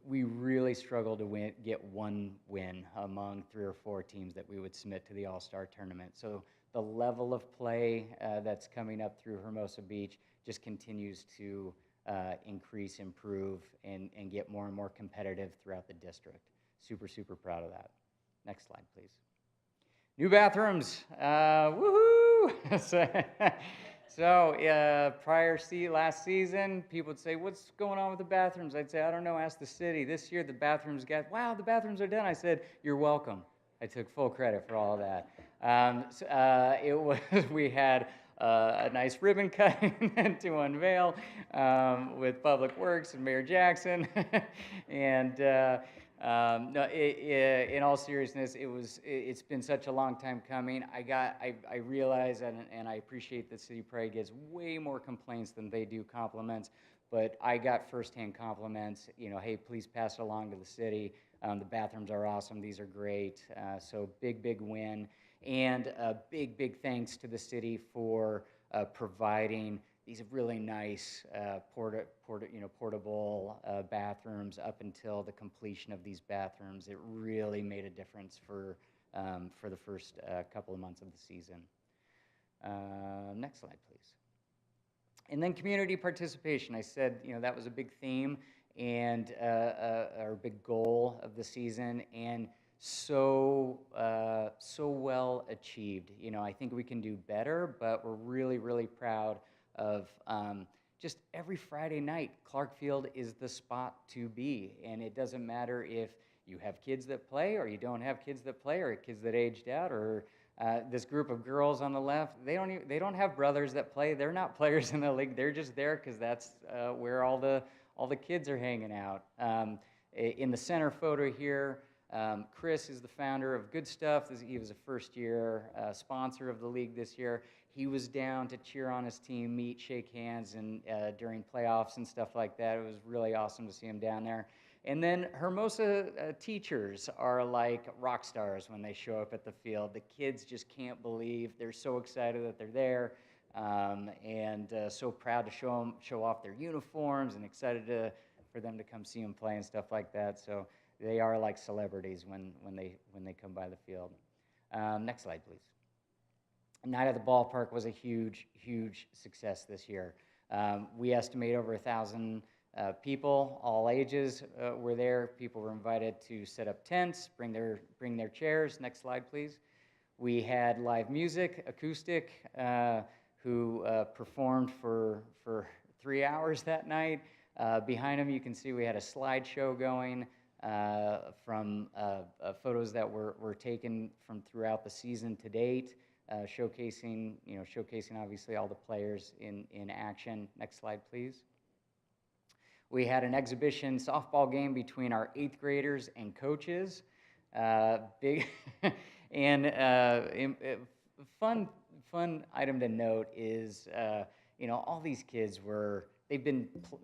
we really struggled to get one win among 3 or 4 teams that we would submit to the All-Star tournament. So the level of play that's coming up through Hermosa Beach just continues to increase, improve, and get more and more competitive throughout the district. Super, super proud of that. Next slide, please. New bathrooms, woohoo! So last season, people would say, what's going on with the bathrooms? I'd say, I don't know, ask the city. This year, the bathrooms the bathrooms are done. I said, you're welcome. I took full credit for all of that. We had a nice ribbon cutting to unveil with Public Works and Mayor Jackson. And no, in all seriousness, it's been such a long time coming. I realize and I appreciate that City Pride gets way more complaints than they do compliments, but I got firsthand compliments. Hey, please pass it along to the city. The bathrooms are awesome. These are great. So big win, and a big thanks to the city for providing these really nice portable bathrooms up until the completion of these bathrooms. It really made a difference for the first couple of months of the season. Next slide, please. And then community participation. I said, that was a big theme and our big goal of the season, and so well achieved. I think we can do better, but we're really proud of just every Friday night, Clark Field is the spot to be. And it doesn't matter if you have kids that play or you don't have kids that play, or kids that aged out, or this group of girls on the left, they don't have brothers that play. They're not players in the league. They're just there because that's where all the kids are hanging out. In the center photo here, Chris is the founder of Good Stuff. He was a first-year sponsor of the league this year. He was down to cheer on his team, meet, shake hands, and during playoffs and stuff like that. It was really awesome to see him down there. And then Hermosa teachers are like rock stars when they show up at the field. The kids just can't believe. They're so excited that they're there, and so proud to show off their uniforms, and excited for them to come see them play and stuff like that. So they are like celebrities when they come by the field. Next slide, please. Night at the Ballpark was a huge, huge success this year. We estimate over 1,000 people, all ages, were there. People were invited to set up tents, bring their chairs. Next slide, please. We had live music, acoustic, who performed for 3 hours that night. Behind them, you can see we had a slideshow going from photos that were taken from throughout the season to date. Showcasing obviously all the players in action. Next slide, please. We had an exhibition softball game between our 8th graders and coaches. Big and fun item to note is all these kids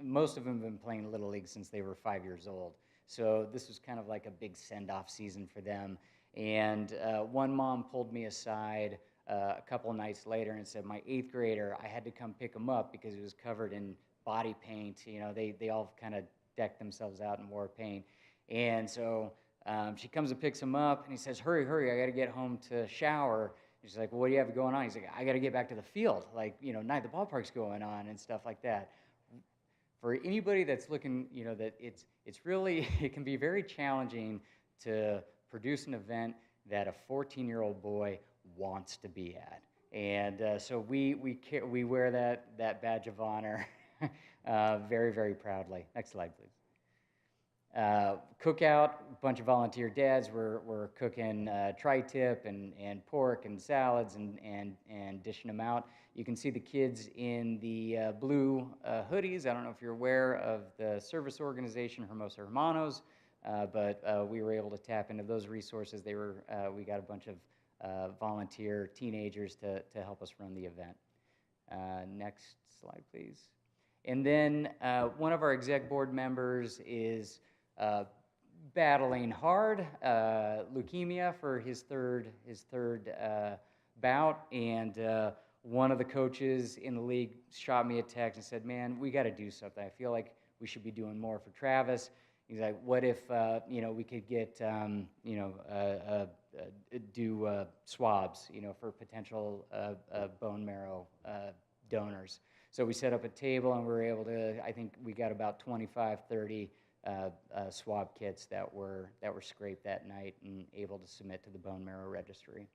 most of them have been playing Little League since they were 5 years old. So this was kind of like a big send-off season for them. And one mom pulled me aside a couple nights later and said, my 8th grader, I had to come pick him up because he was covered in body paint. They all kind of decked themselves out in war paint. And so she comes and picks him up, and he says, hurry, I got to get home to shower. And she's like, well, what do you have going on? He's like, I got to get back to the field. Night at the ballpark's going on and stuff like that. For anybody that's looking, that it's really, it can be very challenging to produce an event that a 14-year-old boy wants to be at. And so we wear that badge of honor very, very proudly. Next slide, please. Cookout, a bunch of volunteer dads were cooking tri-tip and pork and salads and dishing them out. You can see the kids in the blue hoodies. I don't know if you're aware of the service organization Hermosa Hermanos, but we were able to tap into those resources. We got a bunch of volunteer teenagers to help us run the event. Next slide, please. And then one of our exec board members is battling hard, leukemia for his third bout, and one of the coaches in the league shot me a text and said, man, we got to do something. I feel like we should be doing more for Travis. He's like, what if we could get do swabs for potential bone marrow donors. So we set up a table, and we were able to, I think we got about 25, 30 swab kits that were scraped that night and able to submit to the bone marrow registry.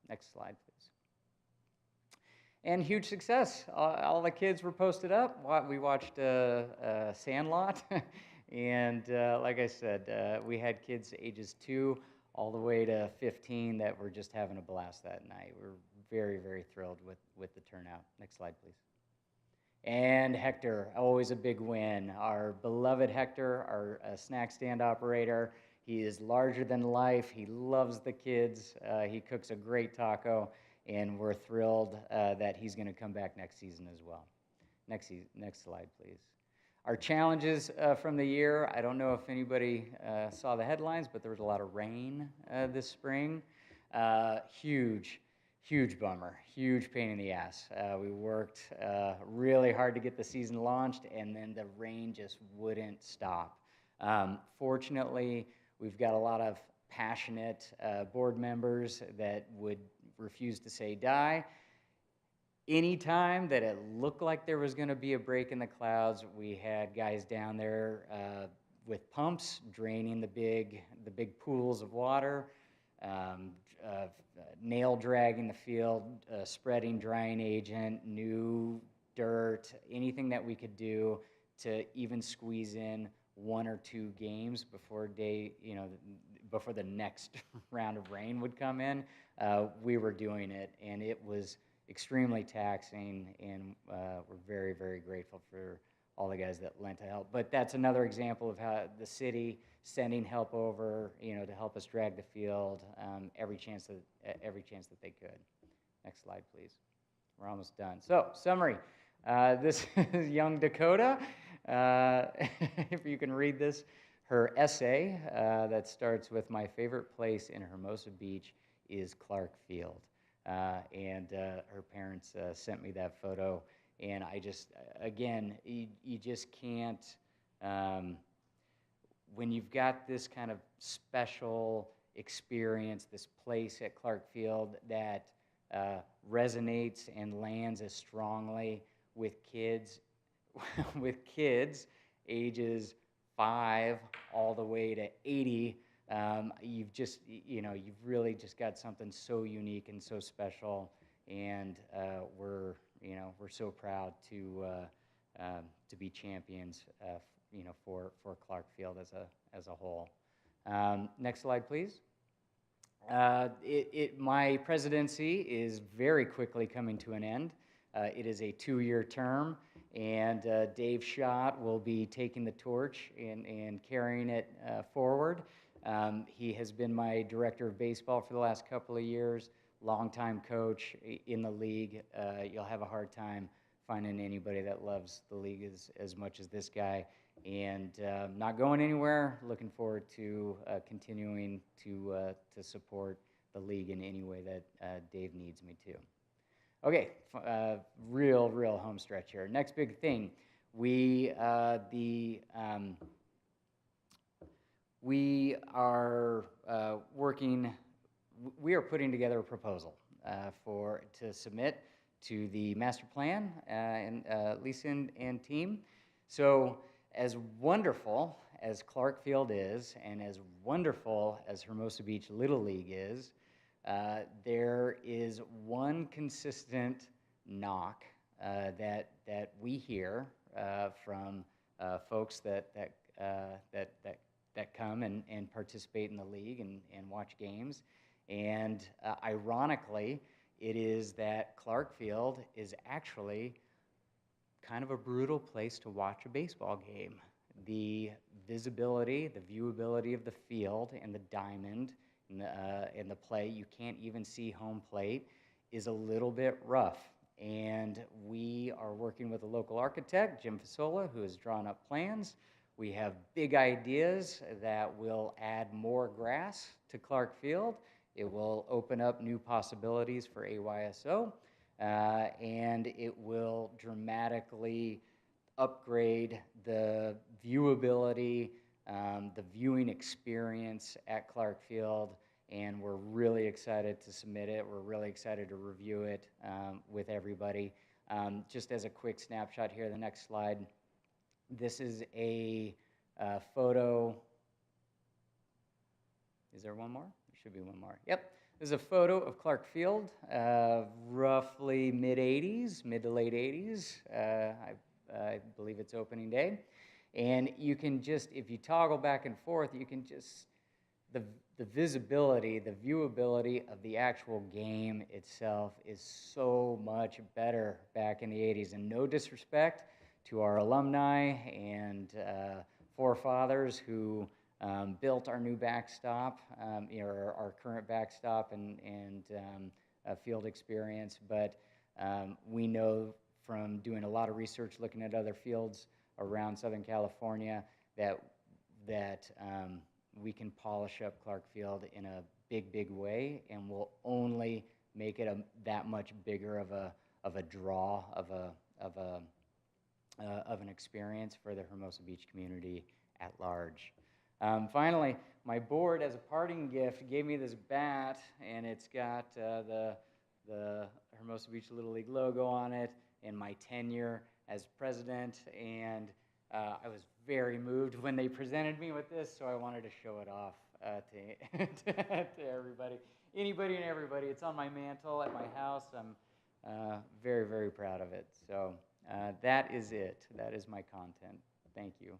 Next slide, please. And huge success. All the kids were posted up. We watched Sandlot, and like I said, we had kids ages 2 all the way to 15 that were just having a blast that night. We're very, very thrilled with the turnout. Next slide, please. And Hector, always a big win. Our beloved Hector, our snack stand operator. He is larger than life. He loves the kids. He cooks a great taco, and we're thrilled that he's going to come back next season as well. Next slide, please. Our challenges from the year, I don't know if anybody saw the headlines, but there was a lot of rain this spring. Huge bummer, huge pain in the ass. We worked really hard to get the season launched, and then the rain just wouldn't stop. Fortunately, we've got a lot of passionate board members that would refuse to say die. Anytime that it looked like there was going to be a break in the clouds, we had guys down there with pumps draining the big pools of water, nail dragging the field, spreading drying agent, new dirt, anything that we could do to even squeeze in 1 or 2 games before the next round of rain would come in. We were doing it, and it was extremely taxing, and we're very, very grateful for all the guys that lent to help. But that's another example of how the city sending help over, to help us drag the field every chance that they could. Next slide, please. We're almost done. So, summary. This is young Dakota. If you can read this, her essay that starts with my favorite place in Hermosa Beach is Clark Field. And her parents sent me that photo, and I just, again, you just can't When you've got this kind of special experience, this place at Clark Field that resonates and lands as strongly with kids, with kids ages 5 all the way to 80, you've just, you've really just got something so unique and so special, and we're so proud to be champions, for Clark Field as a whole. Next slide, please. My presidency is very quickly coming to an end. It is a 2-year term, and Dave Schott will be taking the torch and carrying it forward. He has been my director of baseball for the last couple of years, longtime coach in the league. You'll have a hard time finding anybody that loves the league as much as this guy. And not going anywhere, looking forward to continuing to support the league in any way that Dave needs me to. Okay, real home stretch here. Next big thing, we are putting together a proposal to submit to the master plan, and Lisa and team. So as wonderful as Clark Field is, and as wonderful as Hermosa Beach Little League is, there is one consistent knock that we hear from folks that come and participate in the league and watch games. And ironically, it is that Clark Field is actually kind of a brutal place to watch a baseball game. The visibility, the viewability of the field and the diamond and the play, you can't even see home plate, is a little bit rough. And we are working with a local architect, Jim Fasola, who has drawn up plans. We have big ideas that will add more grass to Clark Field. It will open up new possibilities for AYSO. And it will dramatically upgrade the viewability, the viewing experience at Clark Field, and we're really excited to submit it. We're really excited to review it with everybody. Just as a quick snapshot here, the next slide. This is a photo. Is there one more? There should be one more. Yep. This is a photo of Clark Field, roughly mid to late 80s. I believe it's opening day. And you can just, if you toggle back and forth, you can just, the visibility, the viewability of the actual game itself is so much better back in the 80s. And no disrespect to our alumni and forefathers who built our new backstop, our current backstop and field experience, but we know from doing a lot of research looking at other fields around Southern California that we can polish up Clark Field in a big way, and will only make it that much bigger of a draw of an experience for the Hermosa Beach community at large. Finally, my board, as a parting gift, gave me this bat, and it's got the Hermosa Beach Little League logo on it and my tenure as president, and I was very moved when they presented me with this, so I wanted to show it off to everybody. Anybody and everybody. It's on my mantle at my house. I'm very proud of it. So that is it. That is my content. Thank you.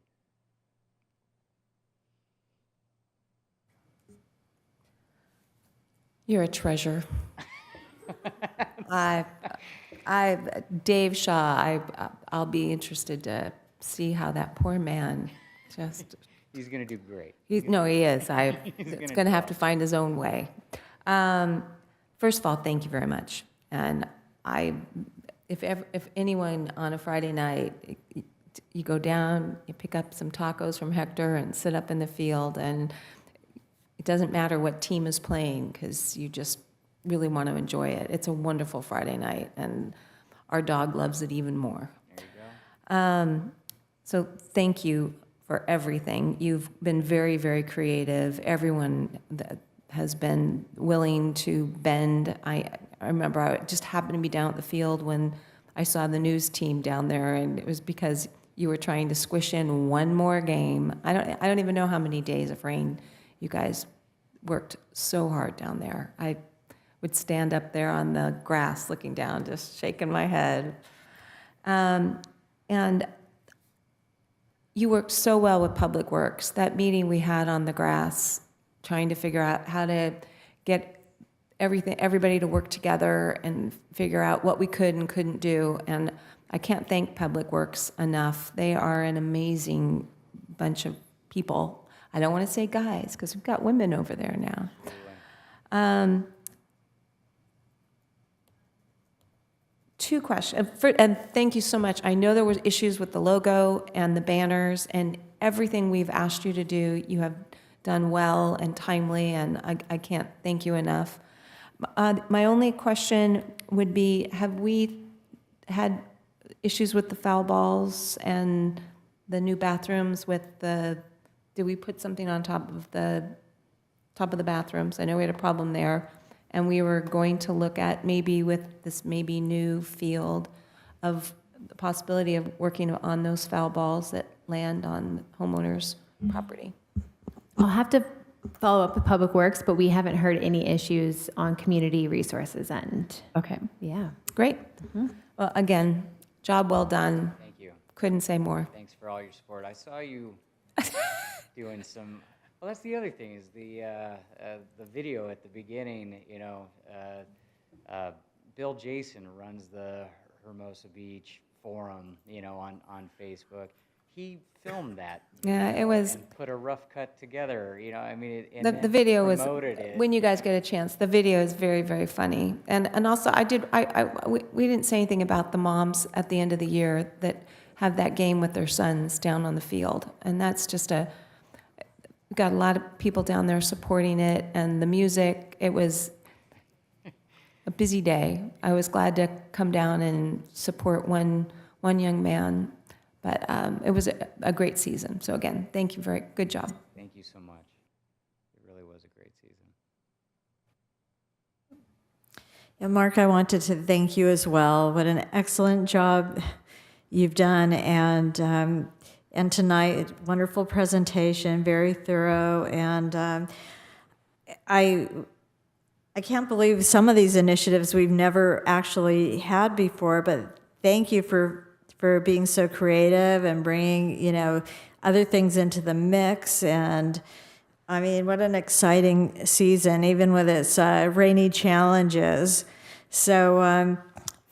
You're a treasure. Dave Shaw, I'll be interested to see how that poor man just... He's going to do great. He is. It's going to have to find his own way. First of all, thank you very much. And if anyone on a Friday night, you go down, you pick up some tacos from Hector and sit up in the field, and it doesn't matter what team is playing because you just really want to enjoy it. It's a wonderful Friday night, and our dog loves it even more. There you go. So thank you for everything. You've been very, very creative. Everyone that has been willing to bend. I remember I just happened to be down at the field when I saw the news team down there, and it was because you were trying to squish in one more game. I don't even know how many days of rain you guys worked so hard down there. I would stand up there on the grass looking down, just shaking my head. And you worked so well with Public Works. That meeting we had on the grass, trying to figure out how to get everybody to work together and figure out what we could and couldn't do. And I can't thank Public Works enough. They are an amazing bunch of people. I don't want to say guys, because we've got women over there now. Two questions, and thank you so much. I know there were issues with the logo and the banners, and everything we've asked you to do, you have done well and timely, and I can't thank you enough. My only question would be, have we had issues with the foul balls and the new bathrooms with did we put something on top of the bathrooms? I know we had a problem there. And we were going to look at maybe with this maybe new field of the possibility of working on those foul balls that land on homeowners' property. I'll have to follow up with Public Works, but we haven't heard any issues on community resources end. Okay, Yeah. great. Well, again, job well done. Thank you. Couldn't say more. Thanks for all your support. I saw you doing some. Well, that's the other thing is the video at the beginning. You know, Bill Jason runs the Hermosa Beach forum. You know, on Facebook. He filmed that. Yeah, it was. And put a rough cut together. You know, I mean, The video was, it. when you guys get a chance, the video is very, very funny. And also, we didn't say anything about the moms at the end of the year that have that game with their sons down on the field. And that's just we've got a lot of people down there supporting it, and the music, it was a busy day. I was glad to come down and support one young man, but it was a great season. So again, thank you, good job. Thank you so much. It really was a great season. Yeah, Mark, I wanted to thank you as well. What an excellent job you've done, and tonight, wonderful presentation, very thorough, and I can't believe some of these initiatives we've never actually had before, but thank you for being so creative and bringing, other things into the mix. And I mean, what an exciting season, even with its rainy challenges. So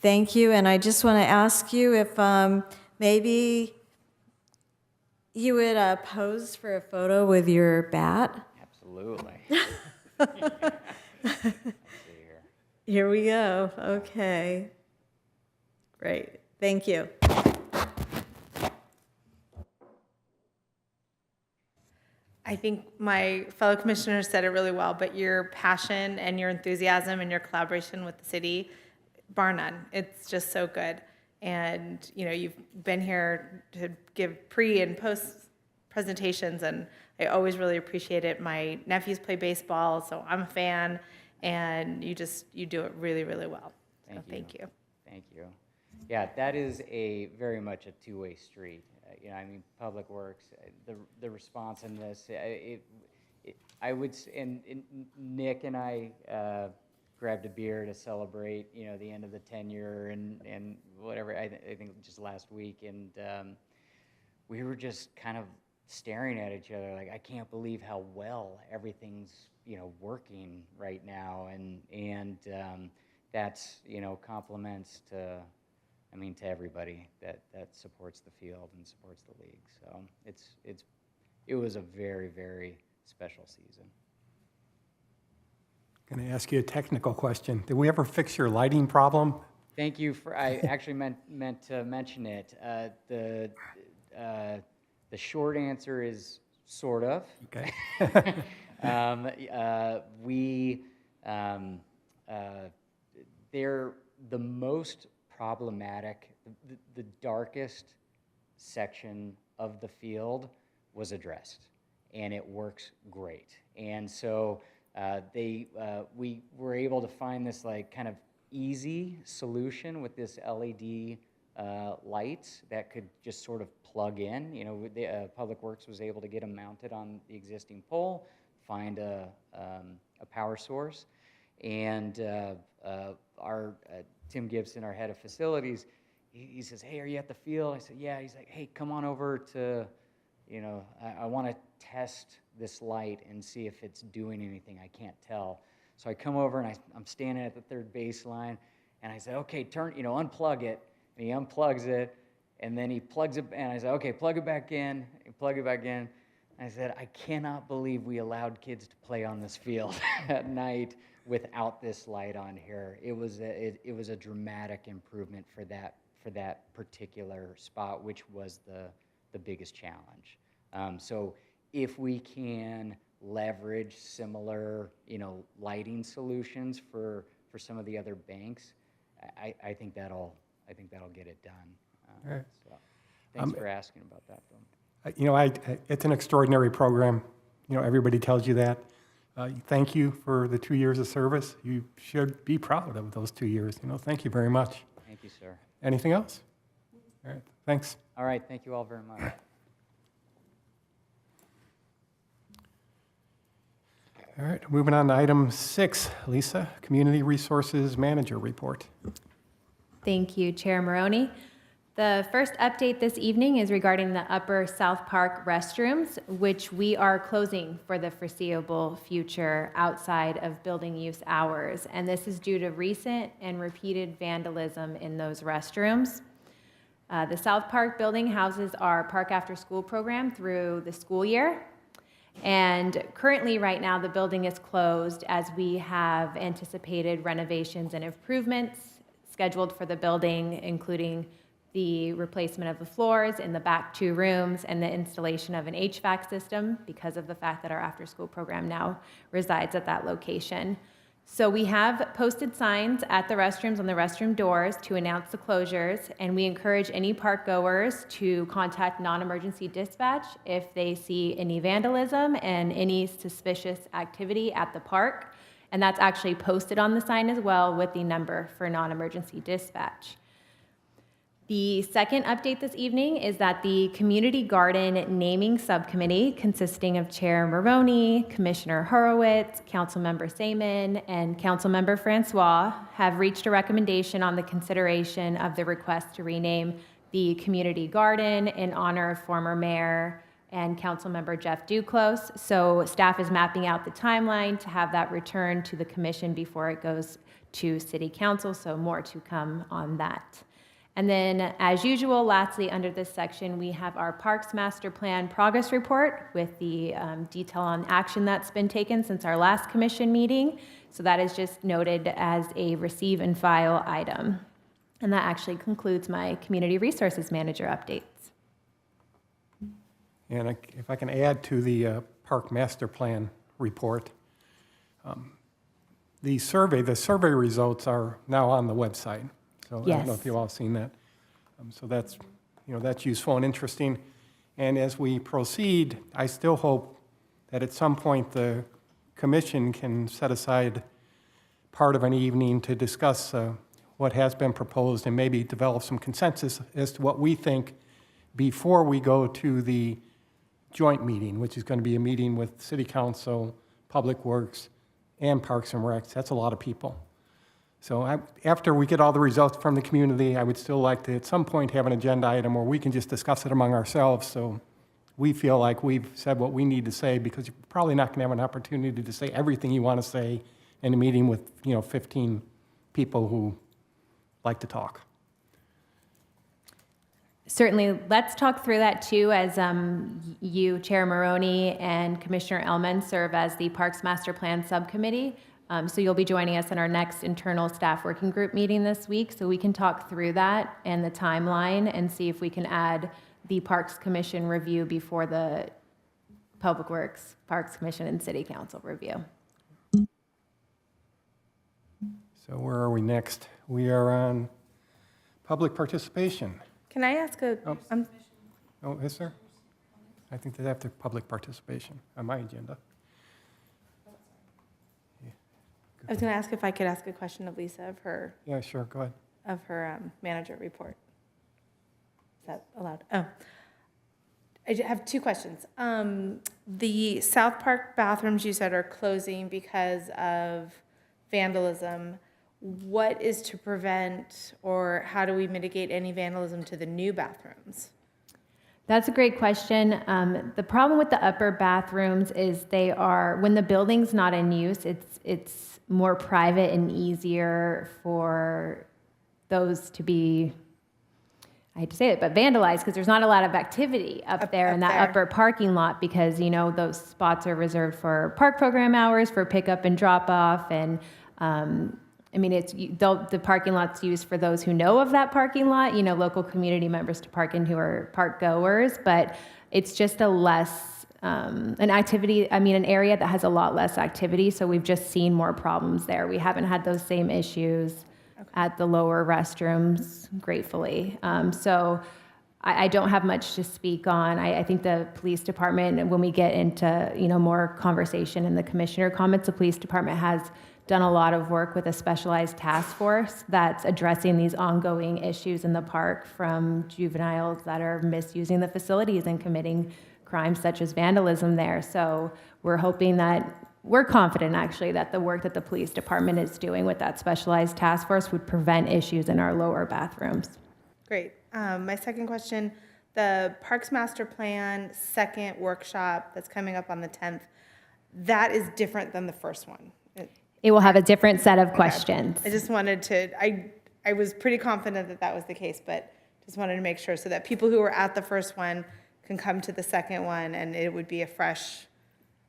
thank you, and I just want to ask you if maybe you would pose for a photo with your bat? Absolutely. Let's see here. Here we go. Okay. Great. Thank you. I think my fellow commissioners said it really well, but your passion and your enthusiasm and your collaboration with the city, bar none. It's just so good. And, you've been here to give pre and post presentations, and I always really appreciate it. My nephews play baseball, so I'm a fan, and you do it really, really well. So thank you. Thank you. Yeah, that is very much a two-way street. Public Works, the response in this, I would, and Nick and I grabbed a beer to celebrate, the end of the tenure and whatever, I think just last week, and we were just kind of staring at each other like, I can't believe how well everything's, working right now, and that's, compliments to everybody that supports the field and supports the league. So it was a very, very special season. Going to ask you a technical question. Did we ever fix your lighting problem? Thank you for. I actually meant to mention it. The short answer is sort of. Okay. They're the most problematic, the darkest section of the field was addressed, and it works great. And so we were able to find this like kind of easy solution with this LED lights that could just sort of plug in. You know, Public Works was able to get them mounted on the existing pole, find a power source, and our Tim Gibson, our head of facilities, he says, "Hey, are you at the field?" I said, "Yeah." He's like, "Hey, come on over to, you know, I want to test this light and see if it's doing anything. I can't tell." So I come over and I'm standing at the third baseline, and I said, "Okay, unplug it." And he unplugs it, and then he plugs it, and I said, "Okay, plug it back in." He plugged it back in. I said, "I cannot believe we allowed kids to play on this field at night without this light on here." It was a dramatic improvement for that particular spot, which was the biggest challenge. So if we can leverage similar, lighting solutions for some of the other banks, I think that'll get it done. All right. So thanks for asking about that, though. It's an extraordinary program. Everybody tells you that. Thank you for the 2 years of service. You should be proud of those 2 years. Thank you very much. Thank you, sir. Anything else? All right, thanks. All right, thank you all very much. All right, moving on to item 6, Lisa, Community Resources Manager Report. Thank you, Chair Maroney. The first update this evening is regarding the Upper South Park restrooms, which we are closing for the foreseeable future outside of building use hours. And this is due to recent and repeated vandalism in those restrooms. The South Park building houses our Park After School program through the school year. And currently, right now, the building is closed as we have anticipated renovations and improvements scheduled for the building, including the replacement of the floors in the back 2 rooms and the installation of an HVAC system because of the fact that our after-school program now resides at that location. So we have posted signs at the restrooms on the restroom doors to announce the closures, and we encourage any park goers to contact non-emergency dispatch if they see any vandalism and any suspicious activity at the park. And that's actually posted on the sign as well with the number for non-emergency dispatch. The second update this evening is that the Community Garden Naming Subcommittee, consisting of Chair Maroney, Commissioner Horowitz, Councilmember Seaman, and Councilmember Francois, have reached a recommendation on the consideration of the request to rename the Community Garden in honor of former Mayor and Councilmember Jeff Duclos. So staff is mapping out the timeline to have that returned to the commission before it goes to City Council, so more to come on that. And then, as usual, lastly, under this section, we have our Parks Master Plan Progress Report with the detail on action that's been taken since our last commission meeting. So that is just noted as a receive and file item. And that actually concludes my Community Resources Manager updates. And if I can add to the Park Master Plan report, the survey results are now on the website. So I don't know if you've all seen that. So that's, that's useful and interesting. And as we proceed, I still hope that at some point the commission can set aside part of an evening to discuss what has been proposed and maybe develop some consensus as to what we think before we go to the joint meeting, which is going to be a meeting with City Council, Public Works, and Parks and Recs. That's a lot of people. So after we get all the results from the community, I would still like to, at some point, have an agenda item where we can just discuss it among ourselves so we feel like we've said what we need to say, because you're probably not going to have an opportunity to say everything you want to say in a meeting with 15 people who like to talk. Certainly, let's talk through that too, as you, Chair Maroney, and Commissioner Ellman serve as the Parks Master Plan Subcommittee. So you'll be joining us in our next internal staff working group meeting this week, so we can talk through that and the timeline and see if we can add the Parks Commission review before the Public Works, Parks Commission, and City Council review. So where are we next? We are on public participation. Can I ask a? Oh, yes, sir? I think they have to public participation on my agenda. I was going to ask if I could ask a question of Lisa Yeah, sure, go ahead. manager report. Is that allowed? Oh. I have two questions. The South Park bathrooms you said are closing because of vandalism. What is to prevent, or how do we mitigate any vandalism to the new bathrooms? That's a great question. The problem with the upper bathrooms is they are, when the building's not in use, it's more private and easier for those to be, I hate to say it, but vandalized, because there's not a lot of activity up there in that there. upper parking lot, because, you know, those spots are reserved for park program hours, for pickup and drop off, and I mean, the parking lot's used for those who know of that parking lot, you know, local community members to park in who are park goers, but it's just a less, an area that has a lot less activity, so we've just seen more problems there. We haven't had those same issues at the lower restrooms, gratefully. So I don't have much to speak on. I think the police department, when we get into, you know, more conversation in the commissioner comments, the police department has done a lot of work with a specialized task force that's addressing these ongoing issues in the park, from juveniles that are misusing the facilities and committing crimes such as vandalism there. So we're confident actually that the work that the police department is doing with that specialized task force would prevent issues in our lower bathrooms. Great. My second question, the Parks Master Plan second workshop that's coming up on the 10th, that is different than the first one. It will have a different set of questions. I just wanted to, I was pretty confident that that was the case, but just wanted to make sure so that people who were at the first one can come to the second one and it would be a fresh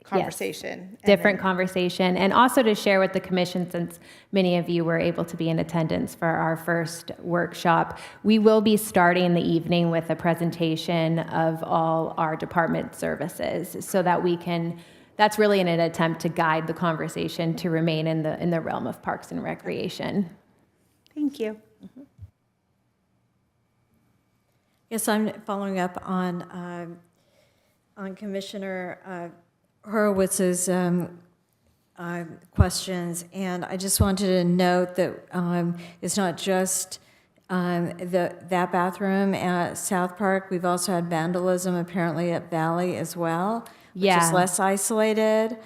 conversation. Yes. Different conversation. And also to share with the commission, since many of you were able to be in attendance for our first workshop, we will be starting the evening with a presentation of all our department services so that we can, that's really in an attempt to guide the conversation to remain in the realm of parks and recreation. Thank you. Yes, I'm following up on Commissioner Horowitz's questions, and I just wanted to note that it's not just that bathroom at South Park. We've also had vandalism apparently at Valley as well, which is less isolated.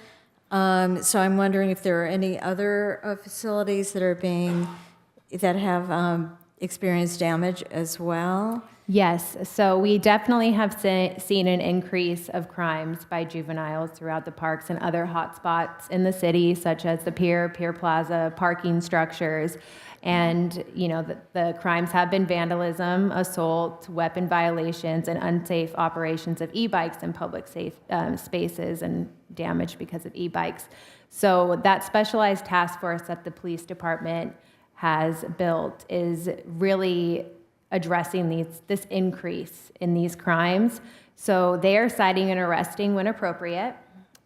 So I'm wondering if there are any other facilities that have experienced damage as well. Yes, so we definitely have seen an increase of crimes by juveniles throughout the parks and other hotspots in the city, such as the Pier Plaza, parking structures. And, you know, the crimes have been vandalism, assault, weapon violations, and unsafe operations of e-bikes in public spaces and damage because of e-bikes. So that specialized task force that the police department has built is really addressing this increase in these crimes. So they are citing and arresting when appropriate,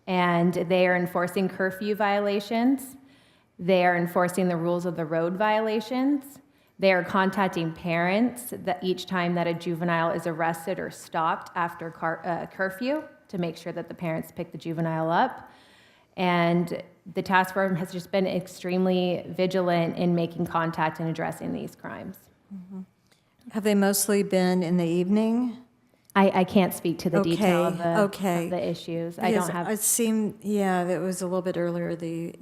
and they are enforcing curfew violations. They are enforcing the rules of the road violations. They are contacting parents that each time that a juvenile is arrested or stopped after curfew to make sure that the parents pick the juvenile up. And the task force has just been extremely vigilant in making contact and addressing these crimes. Mm-hmm. Have they mostly been in the evening? I can't speak to the detail of the issues. Because I don't have. It seemed, that was a little bit earlier, the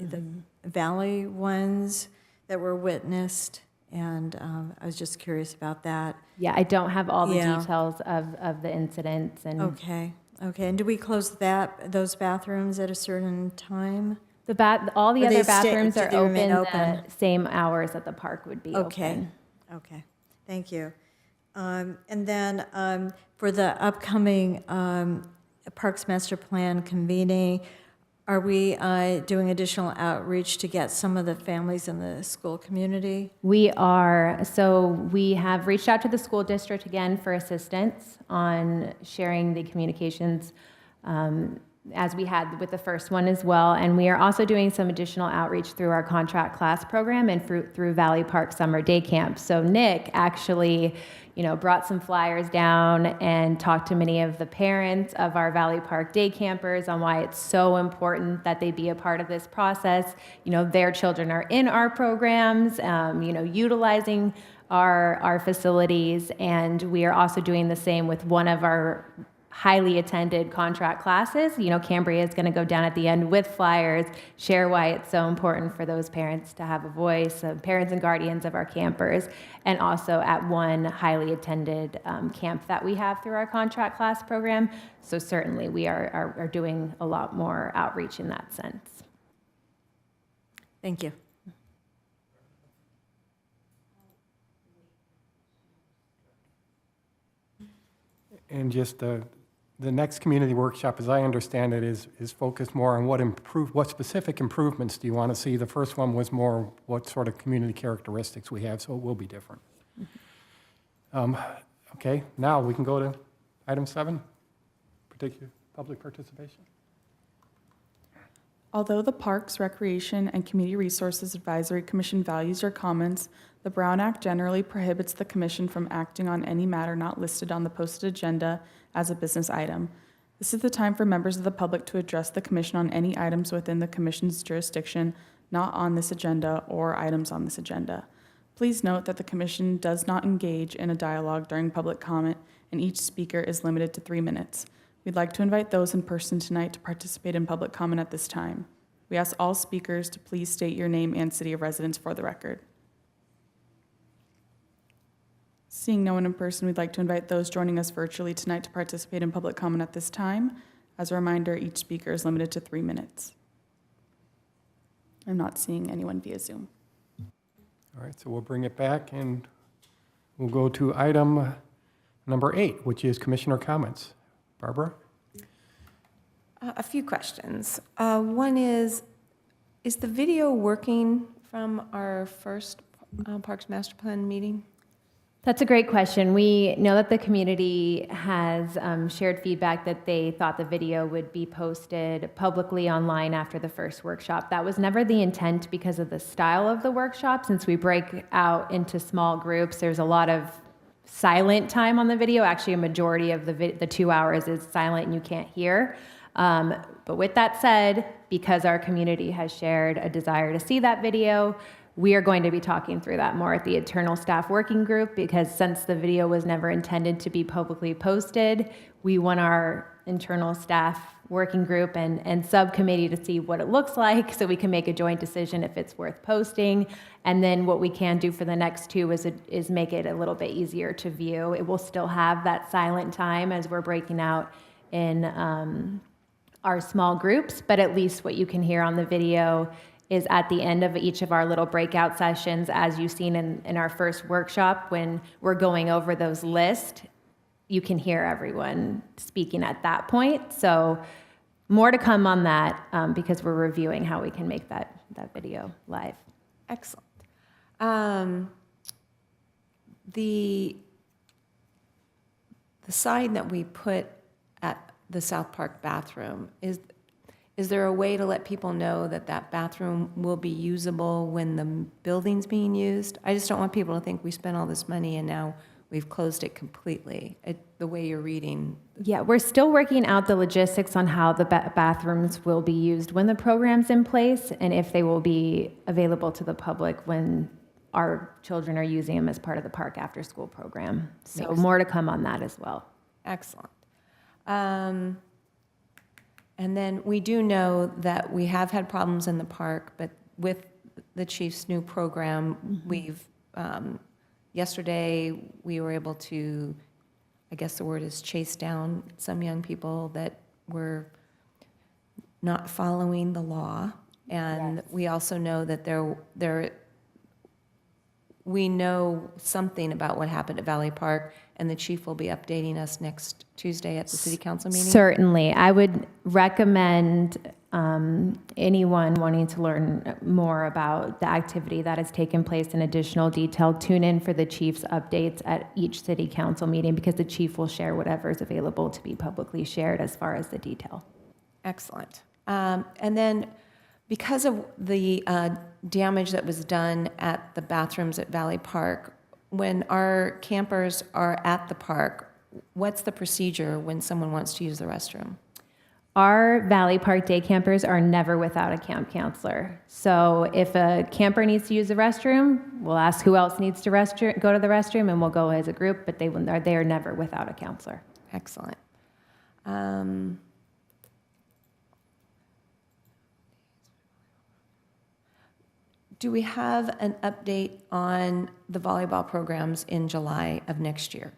Valley ones that were witnessed, and I was just curious about that. Yeah, I don't have all the details of the incidents. And Okay, and do we close those bathrooms at a certain time? All the Or other bathrooms are remain open the same hours that the park would be open. Okay, thank you. And then for the upcoming Parks Master Plan convening, are we doing additional outreach to get some of the families in the school community? We are. So we have reached out to the school district again for assistance on sharing the communications as we had with the first one as well. And we are also doing some additional outreach through our contract class program and through Valley Park Summer Day Camp. So Nick actually, brought some flyers down and talked to many of the parents of our Valley Park day campers on why it's so important that they be a part of this process. Their children are in our programs, utilizing our facilities, and we are also doing the same with one of our highly attended contract classes. Cambria is going to go down at the end with flyers, share why it's so important for those parents to have a voice, parents and guardians of our campers, and also at one highly attended camp that we have through our contract class program. So certainly we are doing a lot more outreach in that sense. Thank you. And just the next community workshop, as I understand it, is focused more on what specific improvements do you want to see. The first one was more what sort of community characteristics we have, so it will be different. Okay, now we can go to item 7, particular public participation. Although the Parks, Recreation, and Community Resources Advisory Commission values your comments, the Brown Act generally prohibits the commission from acting on any matter not listed on the posted agenda as a business item. This is the time for members of the public to address the commission on any items within the commission's jurisdiction not on this agenda or items on this agenda. Please note that the commission does not engage in a dialogue during public comment, and each speaker is limited to 3 minutes. We'd like to invite those in person tonight to participate in public comment at this time. We ask all speakers to please state your name and city of residence for the record. Seeing no one in person, we'd like to invite those joining us virtually tonight to participate in public comment at this time. As a reminder, each speaker is limited to 3 minutes. I'm not seeing anyone via Zoom. All right, so we'll bring it back and we'll go to item number 8, which is commissioner comments. Barbara? A few questions. One is the video working from our first Parks Master Plan meeting? That's a great question. We know that the community has shared feedback that they thought the video would be posted publicly online after the first workshop. That was never the intent because of the style of the workshop. Since we break out into small groups, there's a lot of silent time on the video. Actually, a majority of the 2 hours is silent and you can't hear. But with that said, because our community has shared a desire to see that video, we are going to be talking through that more at the internal staff working group, because since the video was never intended to be publicly posted, we want our internal staff working group and subcommittee to see what it looks like so we can make a joint decision if it's worth posting. And then what we can do for the next 2 is make it a little bit easier to view. It will still have that silent time as we're breaking out in our small groups, but at least what you can hear on the video is at the end of each of our little breakout sessions, as you've seen in our first workshop, when we're going over those lists, you can hear everyone speaking at that point. So more to come on that because we're reviewing how we can make that video live. Excellent. The sign that we put at the South Park bathroom, is there a way to let people know that that bathroom will be usable when the building's being used? I just don't want people to think we spent all this money and now we've closed it completely, the way you're reading. Yeah, we're still working out the logistics on how the bathrooms will be used when the program's in place and if they will be available to the public when our children are using them as part of the park after school program. So more to come on that as well. Excellent. And then we do know that we have had problems in the park, but with the chief's new program, we've, yesterday we were able to, I guess the word is chase down some young people that were not following the law. And yes, we also know that we know something about what happened at Valley Park, and the chief will be updating us next Tuesday at the city council meeting. Certainly. I would recommend anyone wanting to learn more about the activity that has taken place in additional detail, tune in for the chief's updates at each city council meeting, because the chief will share whatever is available to be publicly shared as far as the detail. Excellent. And then, because of the damage that was done at the bathrooms at Valley Park, when our campers are at the park, what's the procedure when someone wants to use the restroom? Our Valley Park day campers are never without a camp counselor. So if a camper needs to use the restroom, we'll ask who else needs to go to the restroom, and we'll go as a group, but they are never without a counselor. Excellent. Do we have an update on the volleyball programs in July of next year?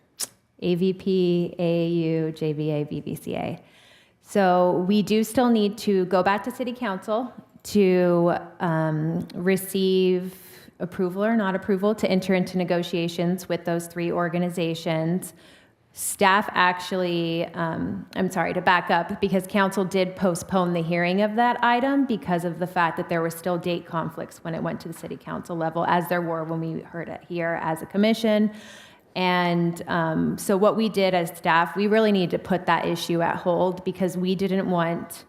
AVP, AAU, JVA, VVCA. So we do still need to go back to City Council to receive approval or not approval to enter into negotiations with those three organizations. Staff actually, I'm sorry, to back up, because council did postpone the hearing of that item because of the fact that there were still date conflicts when it went to the city council level, as there were when we heard it here as a commission. And so what we did as staff, we really needed to put that issue at hold because we didn't want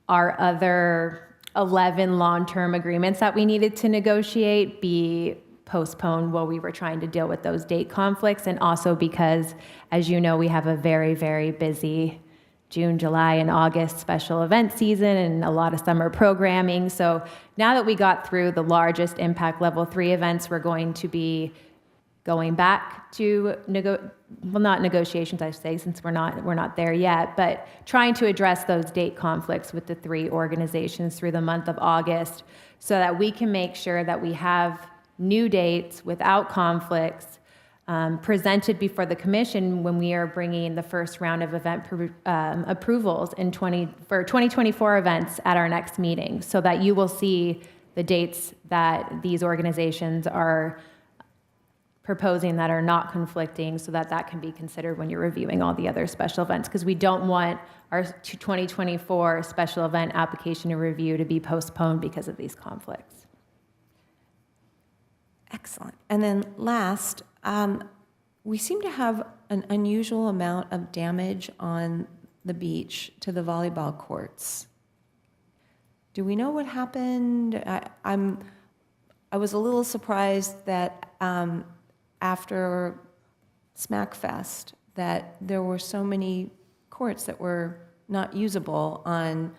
our other 11 long-term agreements that we needed to negotiate be postponed while we were trying to deal with those date conflicts. And also because, as you know, we have a very, very busy June, July, and August special event season and a lot of summer programming. So now that we got through the largest impact level 3 events, we're going to be going back to not negotiations, I say, since we're not there yet, but trying to address those date conflicts with the 3 organizations through the month of August so that we can make sure that we have new dates without conflicts presented before the commission when we are bringing the first round of event approvals for 2024 events at our next meeting, so that you will see the dates that these organizations are proposing that are not conflicting, so that that can be considered when you're reviewing all the other special events, because we don't want our 2024 special event application and review to be postponed because of these conflicts. Excellent. And then last, we seem to have an unusual amount of damage on the beach to the volleyball courts. Do we know what happened? I was a little surprised that after SmackFest that there were so many courts that were not usable on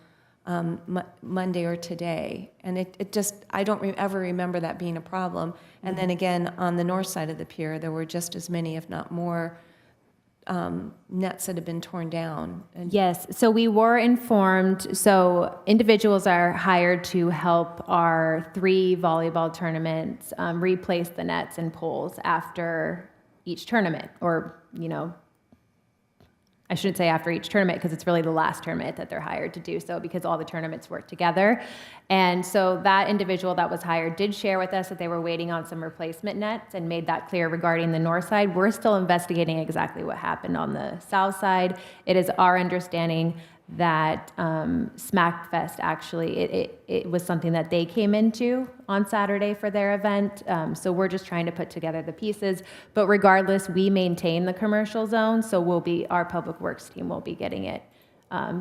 Monday or today. And it just, I don't ever remember that being a problem. And then again, on the north side of the pier, there were just as many, if not more, nets that had been torn down. And yes, so we were informed. So individuals are hired to help our 3 volleyball tournaments replace the nets and poles after each tournament, or, I shouldn't say after each tournament because it's really the last tournament that they're hired to do so, because all the tournaments work together. And so that individual that was hired did share with us that they were waiting on some replacement nets and made that clear regarding the north side. We're still investigating exactly what happened on the south side. It is our understanding that SmackFest actually, it was something that they came into on Saturday for their event. So we're just trying to put together the pieces. But regardless, we maintain the commercial zone, so our public works team will be getting it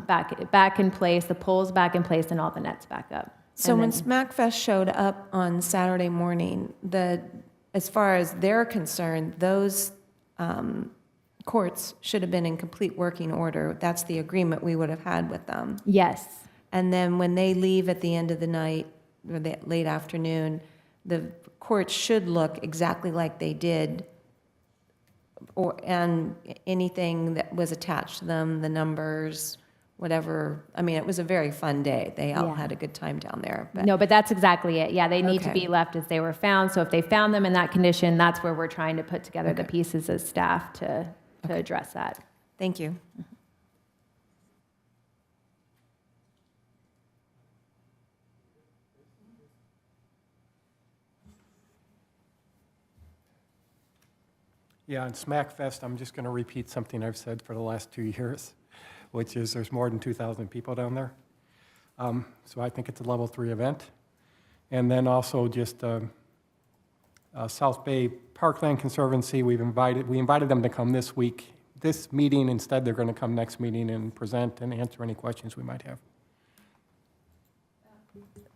back in place, the poles back in place, and all the nets back up. so when SmackFest showed up on Saturday morning, as far as they're concerned, those courts should have been in complete working order. That's the agreement we would have had with them. Yes. And then when they leave at the end of the night or the late afternoon, the courts should look exactly like they did, and anything that was attached to them, the numbers, whatever. I mean, it was a very fun day. They all had a good time down there. No, but that's exactly it. Yeah, they need to be left as they were found. So if they found them in that condition, that's where we're trying to put together the pieces as staff to address that. Thank you. Yeah, on SmackFest, I'm just going to repeat something I've said for the last 2 years, which is there's more than 2,000 people down there. So I think it's a level 3 event. And then also just South Bay Parkland Conservancy, we invited them to come this week this meeting. Instead, they're going to come next meeting and present and answer any questions we might have.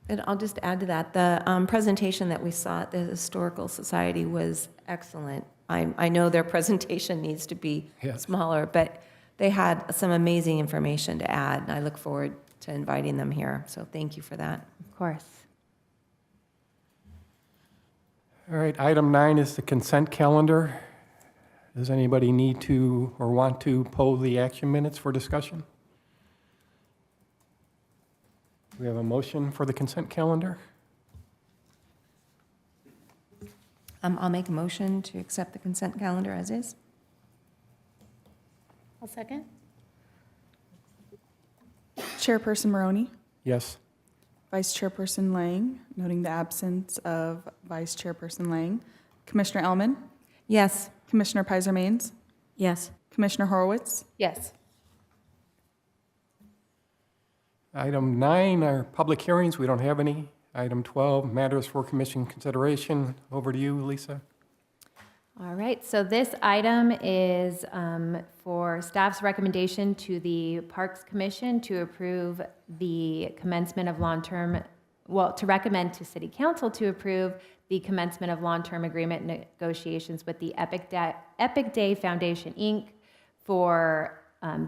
And I'll just add to that, the presentation that we saw at the Historical Society was excellent. I know their presentation needs to be Yes. smaller, but they had some amazing information to add, and I look forward to inviting them here. So thank you for that. Of course. All right, item 9 is the consent calendar. Does anybody need to or want to poll the action minutes for discussion? We have a motion for the consent calendar. I'll make a motion to accept the consent calendar as is. I'll second. Chairperson Maroney, Yes. Vice Chairperson Lang, noting the absence of Vice Chairperson Lang, Commissioner Elman, Yes. Commissioner Pizer-Maines, Yes. Commissioner Horowitz, Yes. Item 9 are public hearings. We don't have any. Item 12, matters for commission consideration. Over to you, Lisa. All right, so this item is for staff's recommendation to the Parks Commission to approve the commencement of to recommend to City Council to approve the commencement of long-term agreement negotiations with the Epic Day Foundation, Inc. for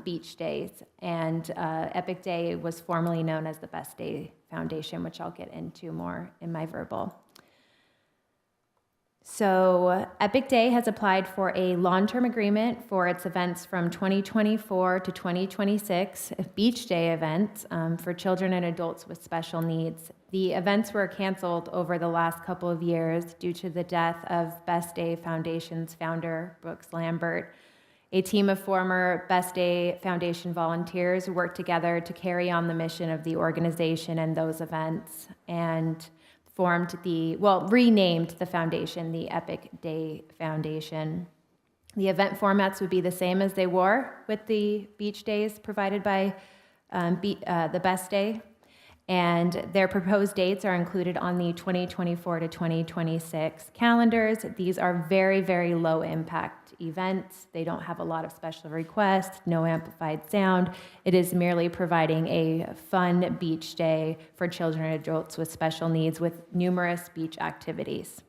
beach days. And Epic Day was formerly known as the Best Day Foundation, which I'll get into more in my verbal. So Epic Day has applied for a long-term agreement for its events from 2024 to 2026, beach day events for children and adults with special needs. The events were canceled over the last couple of years due to the death of Best Day Foundation's founder, Brooks Lambert. A team of former Best Day Foundation volunteers worked together to carry on the mission of the organization and those events, and renamed the foundation the Epic Day Foundation. The event formats would be the same as they were with the beach days provided by the Best Day, and their proposed dates are included on the 2024 to 2026 calendars. These are very, very low impact events. They don't have a lot of special requests, no amplified sound. It is merely providing a fun beach day for children and adults with special needs with numerous beach activities.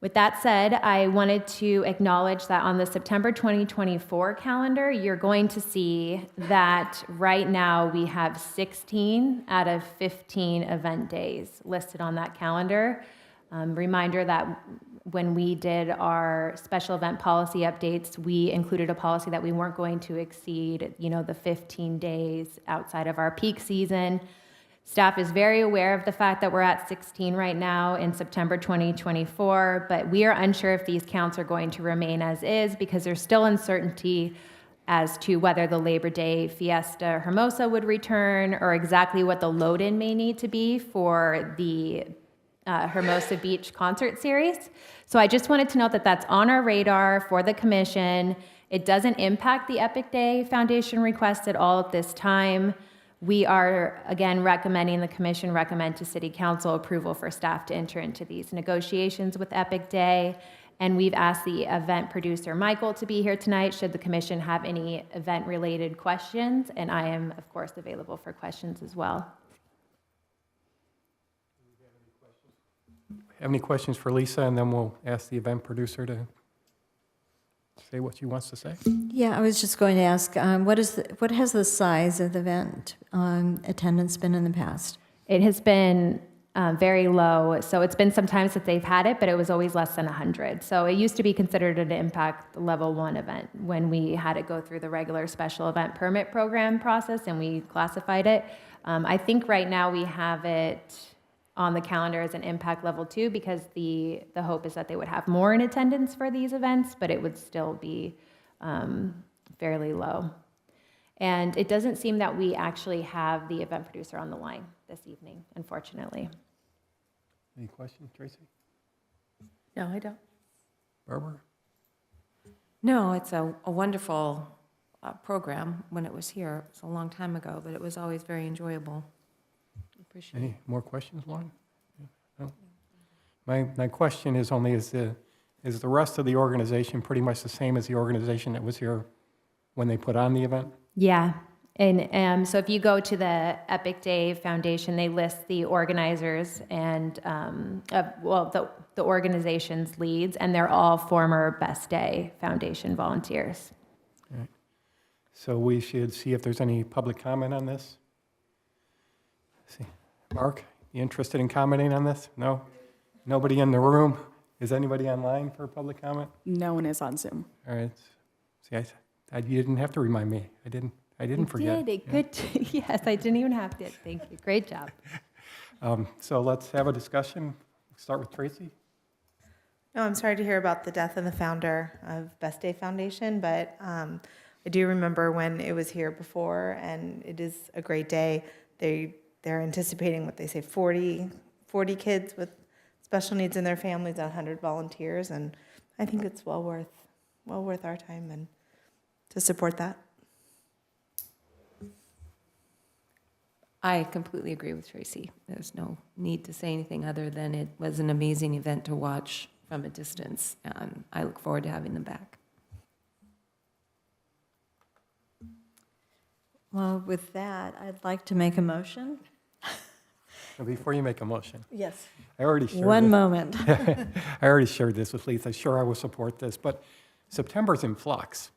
With that said, I wanted to acknowledge that on the September 2024 calendar, you're going to see that right now we have 16 out of 15 event days listed on that calendar. Reminder that when we did our special event policy updates, we included a policy that we weren't going to exceed, the 15 days outside of our peak season. Staff is very aware of the fact that we're at 16 right now in September 2024, but we are unsure if these counts are going to remain as is because there's still uncertainty as to whether the Labor Day Fiesta Hermosa would return or exactly what the load-in may need to be for the Hermosa Beach concert series. So I just wanted to note that that's on our radar for the commission. It doesn't impact the Epic Day Foundation request at all at this time. We are, again, the commission recommend to City Council approval for staff to enter into these negotiations with Epic Day. And we've asked the event producer, Michael, to be here tonight should the commission have any event-related questions. And I am, of course, available for questions as well. Have any questions for Lisa, and then we'll ask the event producer to say what she wants to say. Yeah, I was just going to ask, what has the size of the event attendance been in the past? It has been very low. So it's been some time since they've had it, but it was always less than 100. So it used to be considered an impact level 1 event when we had it go through the regular special event permit program process and we classified it. I think right now we have it on the calendar as an impact level 2 because the hope is that they would have more in attendance for these events, but it would still be fairly low. And it doesn't seem that we actually have the event producer on the line this evening, unfortunately. Any questions, Tracy? No, I don't. Barbara? No, it's a wonderful program when it was here. It's a long time ago, but it was always very enjoyable. Appreciate it. Any more questions, Lauren? No? My question is only, is Is the rest of the organization pretty much the same as the organization that was here when they put on the event? Yeah. And so if you go to the Epic Day Foundation, they list the organizers and, the organization's leads, and they're all former Best Day Foundation volunteers. So we should see if there's any public comment on this. See, Mark, you interested in commenting on this? No? Nobody in the room? Is anybody online for public comment? No one is on Zoom. All right. See, you didn't have to remind me. I didn't forget. Did it. Good. Yes, I didn't even have to. Thank you. Great job. So let's have a discussion. Start with Tracy. No, I'm sorry to hear about the death of the founder of Best Day Foundation, but I do remember when it was here before, and it is a great day. They're anticipating what they say, 40 kids with special needs in their families, 100 volunteers, and I think it's well worth our time and to support that. I completely agree with Tracy. There's no need to say anything other than it was an amazing event to watch from a distance, and I look forward to having them back. Well, with that, I'd like to make a motion. Before you make a motion, Yes. I already shared One this. moment. I already shared this with Lisa. Sure, I will support this, but September's in flux.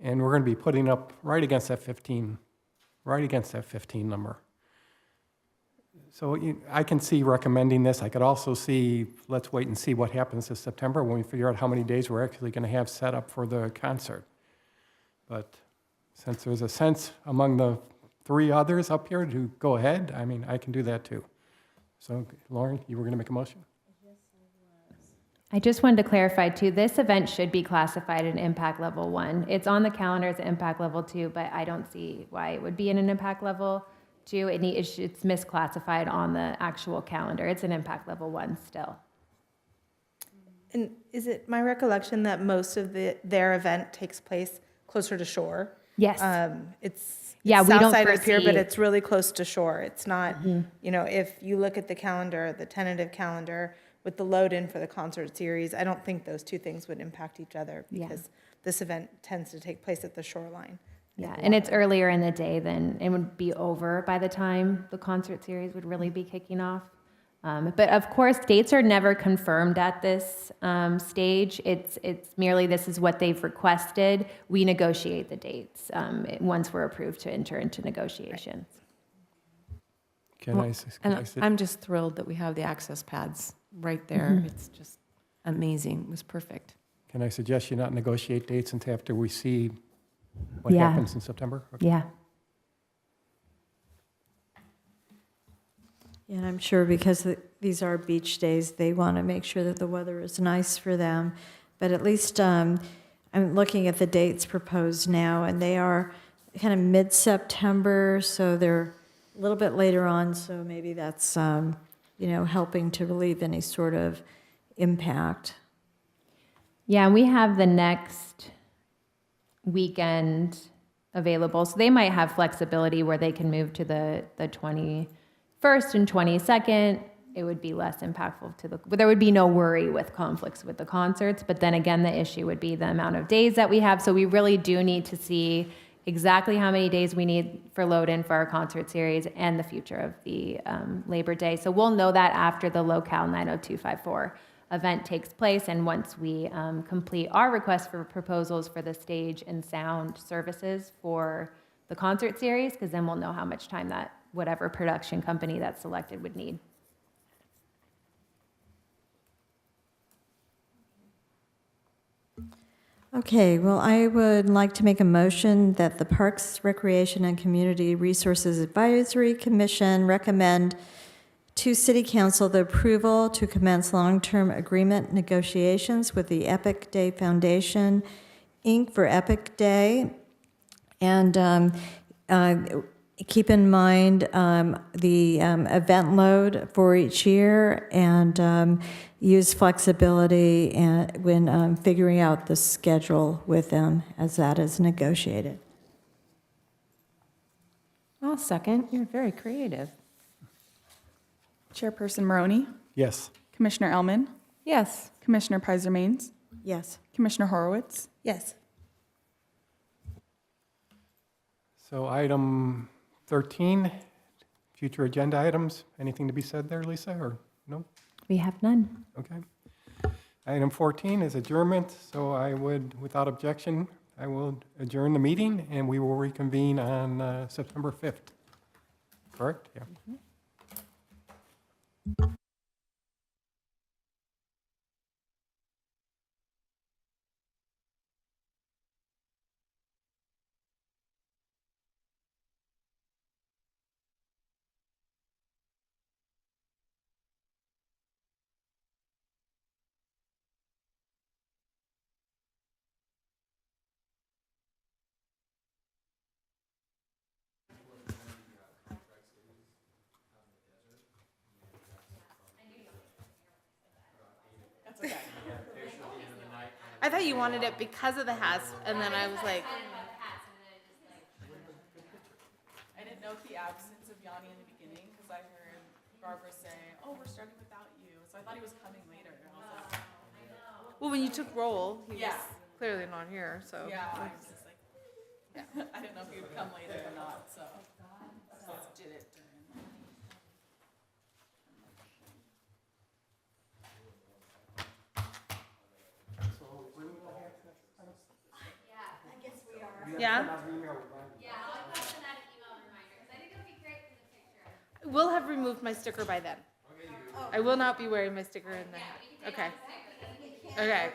And we're going to be putting up right against that 15 number. So I can see recommending this. I could also see, let's wait and see what happens this September when we figure out how many days we're actually going to have set up for the concert. But since there's a sense among the 3 others up here to go ahead, I mean, I can do that too. So Lauren, you were going to make a motion? I just wanted to clarify too, this event should be classified in impact level 1. It's on the calendar as impact level 2, but I don't see why it would be in an impact level 2. It's misclassified on the actual calendar. It's an impact level 1 still. And is it my recollection that most of their event takes place closer to shore? Yes. It's Yeah, we south don't side of Pier, but foresee- it's really close to shore. It's not, if you look at the calendar, the tentative calendar with the load in for the concert series, I don't think those two things would impact each other Yeah. because this event tends to take place at the shoreline. Yeah, and it's earlier in the day than it would be over by the time the concert series would really be kicking off. But of course, dates are never confirmed at this stage. It's merely this is what they've requested. We negotiate the dates once we're approved to enter into negotiations. Can I say? I'm just thrilled that we have the access pads right there. It's just amazing. It was perfect. Can I suggest you not negotiate dates until after we see what Yeah. happens in September? Okay. Yeah. Yeah, and I'm sure because these are beach days, they want to make sure that the weather is nice for them. But at least I'm looking at the dates proposed now, and they are kind of mid-September, so they're a little bit later on, so maybe that's, helping to relieve any sort of impact. Yeah, and we have the next weekend available. So they might have flexibility where they can move to the 21st and 22nd. It would be less impactful there would be no worry with conflicts with the concerts. But then again, the issue would be the amount of days that we have. So we really do need to see exactly how many days we need for load-in for our concert series and the future of the Labor Day. So we'll know that after the Locale 90254 event takes place, and once we complete our request for proposals for the stage and sound services for the concert series, because then we'll know how much time that whatever production company that's selected would need. Okay, well, I would like to make a motion that the Parks, Recreation, and Community Resources Advisory Commission recommend to City Council the approval to commence long-term agreement negotiations with the Epic Day Foundation, Inc. for Epic Day. And keep in mind the event load for each year, and use flexibility when figuring out the schedule with them as that is negotiated. I'll second. You're very creative. Chairperson Maroney, Yes. Commissioner Elman, Yes. Commissioner Pizer Maines, Yes. Commissioner Horowitz, Yes. So item 13, future agenda items. Anything to be said there, Lisa, or no? We have none. Okay. Item 14 is adjournment, so I would, without objection, I will adjourn the meeting, and we will reconvene on September 5th. Correct? Yeah. I thought you wanted it because of the hats, and then I was like, I didn't note the absence of Yanni in the beginning because I heard Barbara say, "Oh, we're starting without you." So I thought he was coming later. And I was like, well, when you took roll, he Yeah. was clearly not here, so. "Yeah." I was just like, I didn't know if he would come later or not. So just did it during. Yeah? We'll have removed my sticker by then. I will not be wearing my sticker in the hat. Okay. Okay.